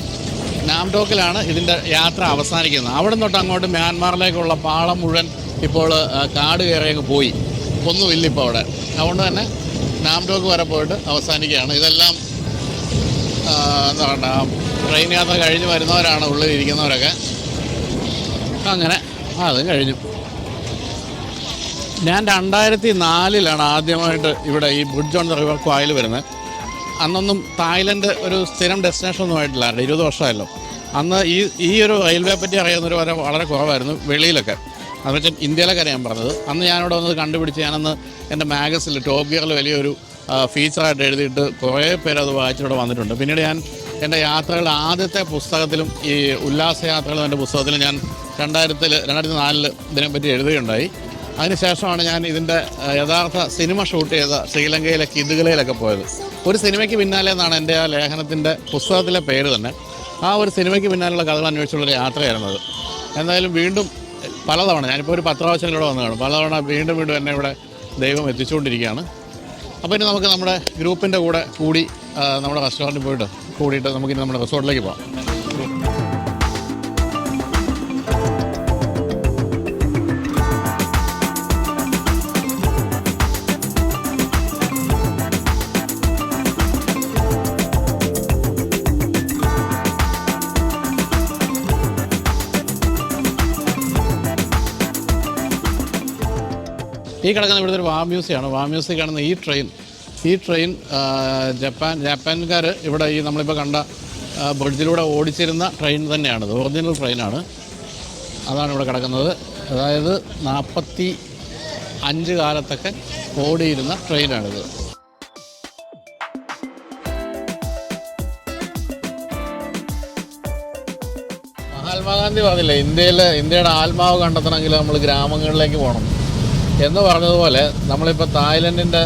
നാംടോക്കിലാണ് ഇതിൻ്റെ യാത്ര അവസാനിക്കുന്നത്. അവിടെ തൊട്ട് അങ്ങോട്ട് മ്യാൻമാറിലേക്കുള്ള പാളം മുഴുവൻ ഇപ്പോൾ കാട് കയറിയൊക്കെ പോയി, ഒന്നുമില്ല ഇപ്പോൾ അവിടെ. അതുകൊണ്ട് തന്നെ നാംടോക്ക് വരെ പോയിട്ട് അവസാനിക്കുകയാണ്. ഇതെല്ലാം എന്താ പറയുക, ട്രെയിൻ യാത്ര കഴിഞ്ഞ് വരുന്നവരാണ്, ഉള്ളിലിരിക്കുന്നവരൊക്കെ. അങ്ങനെ അതും കഴിഞ്ഞു. ഞാൻ 2004 ആദ്യമായിട്ട് ഇവിടെ ഈ ബ്രിഡ്ജ് ഓൺ ദ റിവർ ക്വായിൽ വരുന്നത്. അന്നൊന്നും തായ്ലൻഡ് ഒരു സ്ഥിരം ഡെസ്റ്റിനേഷൻ ഒന്നും ആയിട്ടില്ലായിരുന്നു, 20 വർഷമായല്ലോ. അന്ന് ഈ ഒരു റെയിൽവേ പറ്റി അറിയാവുന്നവർ വളരെ കുറവായിരുന്നു വെളിയിലൊക്കെ. അതെന്ന് വെച്ചാൽ ഇന്ത്യയിലൊക്കെ ഞാൻ പറഞ്ഞത്. അന്ന് ഞാനിവിടെ വന്നത് കണ്ടുപിടിച്ച് ഞാനന്ന് എൻ്റെ മാഗസിനിൽ ടോപ്പ് ഗിയറിൽ വലിയൊരു ഫീച്ചറായിട്ട് എഴുതിയിട്ട് കുറേ പേര് അത് വായിച്ചിവിടെ വന്നിട്ടുണ്ട്. പിന്നീട് ഞാൻ എൻ്റെ യാത്രകളുടെ ആദ്യത്തെ പുസ്തകത്തിലും ഈ ഉല്ലാസയാത്രകളും എൻ്റെ പുസ്തകത്തിലും ഞാൻ 2004 ഇതിനെപ്പറ്റി എഴുതുകയുണ്ടായി. അതിനുശേഷമാണ് ഞാൻ ഇതിൻ്റെ യഥാർത്ഥ സിനിമ ഷൂട്ട് ചെയ്ത ശ്രീലങ്കയിലെ കിതുകലയിലൊക്കെ പോയത്. ഒരു സിനിമയ്ക്ക് പിന്നാലെ എന്നാണ് എൻ്റെ ആ ലേഖനത്തിൻ്റെ പുസ്തകത്തിലെ പേര് തന്നെ. ആ ഒരു സിനിമയ്ക്ക് പിന്നാലെയുള്ള കഥകൾ അന്വേഷിച്ചുള്ളൊരു യാത്രയായിരുന്നത്. എന്തായാലും വീണ്ടും പലതവണ, ഞാനിപ്പോൾ ഒരു 10 പ്രാവശ്യങ്ങളിലൂടെ വന്നതാണ്, പലതവണ വീണ്ടും എന്നെ ഇവിടെ ദൈവം എത്തിച്ചുകൊണ്ടിരിക്കുകയാണ്. അപ്പോൾ ഇനി നമുക്ക് നമ്മുടെ ഗ്രൂപ്പിൻ്റെ കൂടെ കൂടി നമ്മുടെ റെസ്റ്റോറൻറ്റിൽ കൂടിയിട്ട് നമുക്കിനി നമ്മുടെ റിസോർട്ടിലേക്ക് പോകാം. ഈ കിടക്കുന്ന ഇവിടുത്തെ ഒരു വാമ്യൂസിയാണ്. വാമ്യൂസി കാണുന്ന ഈ ട്രെയിൻ ജപ്പാൻകാർ ഇവിടെ ഈ നമ്മളിപ്പോൾ കണ്ട ബ്രിഡ്ജിലൂടെ ഓടിച്ചിരുന്ന ട്രെയിൻ തന്നെയാണിത്. ഒറിജിനൽ ട്രെയിനാണ്. അതാണ് ഇവിടെ കിടക്കുന്നത്. അതായത് 45 കാലത്തൊക്കെ ഓടിയിരുന്ന ട്രെയിനാണിത്. മഹാത്മാഗാന്ധി പറഞ്ഞില്ലേ, ഇന്ത്യയുടെ ആത്മാവ് കണ്ടെത്തണമെങ്കിൽ നമ്മൾ ഗ്രാമങ്ങളിലേക്ക് പോകണം എന്ന് പറഞ്ഞതുപോലെ നമ്മളിപ്പോൾ തായ്ലൻഡിൻ്റെ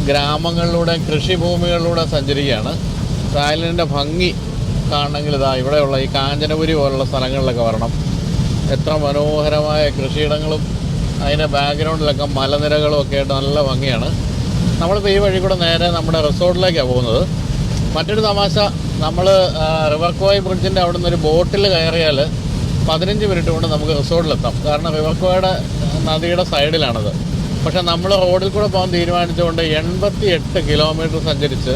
ഗ്രാമങ്ങളിലൂടെ കൃഷിഭൂമികളിലൂടെ സഞ്ചരിക്കുകയാണ്. തായ്ലൻഡിൻ്റെ ഭംഗി കാണണമെങ്കിൽ ഇവിടെയുള്ള ഈ കാഞ്ചനപുരി പോലുള്ള സ്ഥലങ്ങളിലൊക്കെ വരണം. എത്ര മനോഹരമായ കൃഷിയിടങ്ങളും അതിൻ്റെ ബാക്ക്ഗ്രൗണ്ടിലൊക്കെ മലനിരകളും ഒക്കെ ആയിട്ട് നല്ല ഭംഗിയാണ്. നമ്മളിപ്പോൾ ഈ വഴി കൂടെ നേരെ നമ്മുടെ റിസോർട്ടിലേക്കാണ് പോകുന്നത്. മറ്റൊരു തമാശ, നമ്മൾ റിവർ ക്വായ് ബ്രിഡ്ജിൻ്റെ അവിടെ നിന്ന് ഒരു ബോട്ടിൽ കയറിയാൽ 15 മിനിറ്റ് കൊണ്ട് നമുക്ക് റിസോർട്ടിലെത്താം. കാരണം റിവർ ക്വായുടെ നദിയുടെ സൈഡിലാണത്. പക്ഷേ നമ്മൾ റോഡിൽ കൂടെ പോകാൻ തീരുമാനിച്ചുകൊണ്ട് 88 കിലോമീറ്റർ സഞ്ചരിച്ച്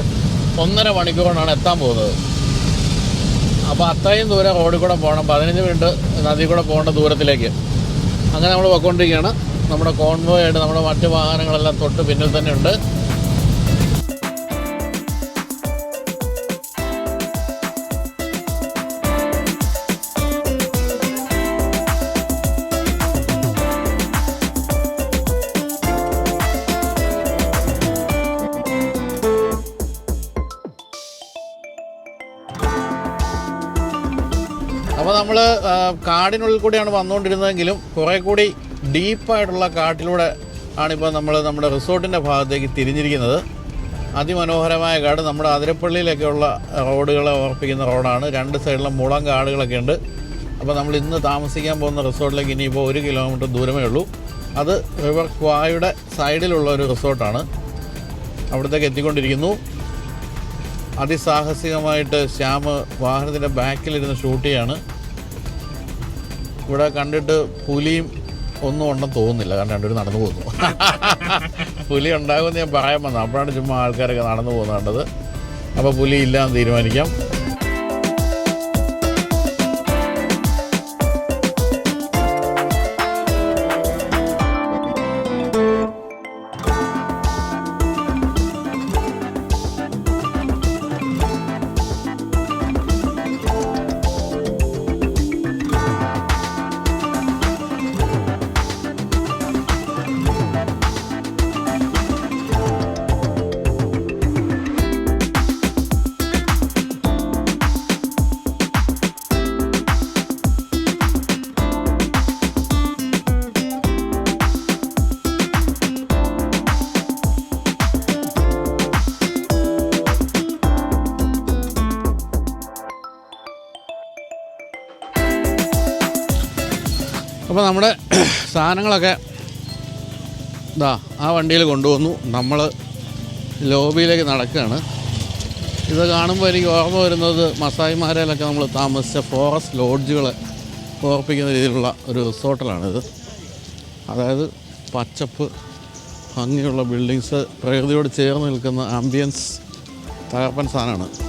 1.5 മണിക്കൂറാണ് എത്താൻ പോകുന്നത്. അപ്പോൾ അത്രയും ദൂരം റോഡിൽ കൂടെ പോകണം, 15 മിനിറ്റ് നദിയിൽ കൂടെ പോകേണ്ട ദൂരത്തിലേക്ക്. അങ്ങനെ നമ്മൾ പോയിക്കൊണ്ടിരിക്കുകയാണ്. നമ്മുടെ കോൺവോയ് ആയിട്ട് നമ്മുടെ മറ്റ് വാഹനങ്ങളെല്ലാം തൊട്ട് പിന്നിൽ തന്നെ ഉണ്ട്. അപ്പോൾ നമ്മൾ കാടിനുള്ളിൽ കൂടിയാണ് വന്നുകൊണ്ടിരുന്നതെങ്കിലും കുറേ കൂടി ഡീപ്പായിട്ടുള്ള കാട്ടിലൂടെ ആണിപ്പോൾ നമ്മൾ നമ്മുടെ റിസോർട്ടിൻ്റെ ഭാഗത്തേക്ക് തിരിഞ്ഞിരിക്കുന്നത്. അതിമനോഹരമായ കാട്. നമ്മുടെ അതിരപ്പള്ളിയിലൊക്കെയുള്ള റോഡുകളെ ഓർപ്പിക്കുന്ന റോഡാണ്. 2 സൈഡിലും മുളം കാടുകളൊക്കെ ഉണ്ട്. അപ്പോൾ നമ്മൾ ഇന്ന് താമസിക്കാൻ പോകുന്ന റിസോർട്ടിലേക്ക് ഇനിയിപ്പോൾ 1 കിലോമീറ്റർ ദൂരമേ ഉള്ളൂ. അത് റിവർ ക്വായുടെ സൈഡിലുള്ള ഒരു റിസോർട്ടാണ്. അവിടത്തേക്ക് എത്തിക്കൊണ്ടിരിക്കുന്നു. അതിസാഹസികമായിട്ട് ശ്യാം വാഹനത്തിൻ്റെ ബാക്കിലിരുന്ന് ഷൂട്ട് ചെയ്യാണ്. ഇവിടെ കണ്ടിട്ട് പുലിയും ഒന്നും ഉണ്ടെന്ന് തോന്നുന്നില്ല, കാരണം രണ്ടുപേരും നടന്നു പോകുന്നു. പുലി ഉണ്ടാകുമെന്ന് ഞാൻ പറയാൻ വന്നു, അപ്പോഴാണ് ചുമ്മാ ആൾക്കാരൊക്കെ നടന്നു പോകുന്നത് കണ്ടത്. അപ്പോൾ പുലി ഇല്ലാന്ന് തീരുമാനിക്കാം. അപ്പോൾ നമ്മുടെ സാധനങ്ങളൊക്കെ ആ വണ്ടിയിൽ കൊണ്ടുവന്നു. നമ്മൾ ലോബിയിലേക്ക് നടക്കുകയാണ്. ഇത് കാണുമ്പോൾ എനിക്ക് ഓർമ്മ വരുന്നത് മസായിമാരയിലൊക്കെ നമ്മൾ താമസിച്ച ഫോറസ്റ്റ് ലോഡ്ജുകളെ ഓർപ്പിക്കുന്ന രീതിയിലുള്ള ഒരു റിസോർട്ടിലാണിത്. അതായത് പച്ചപ്പ്, ഭംഗിയുള്ള ബിൽഡിങ്സ്, പ്രകൃതിയോട് ചേർന്ന് നിൽക്കുന്ന ആംബിയൻസ്, തകർപ്പൻ സാധനമാണ്.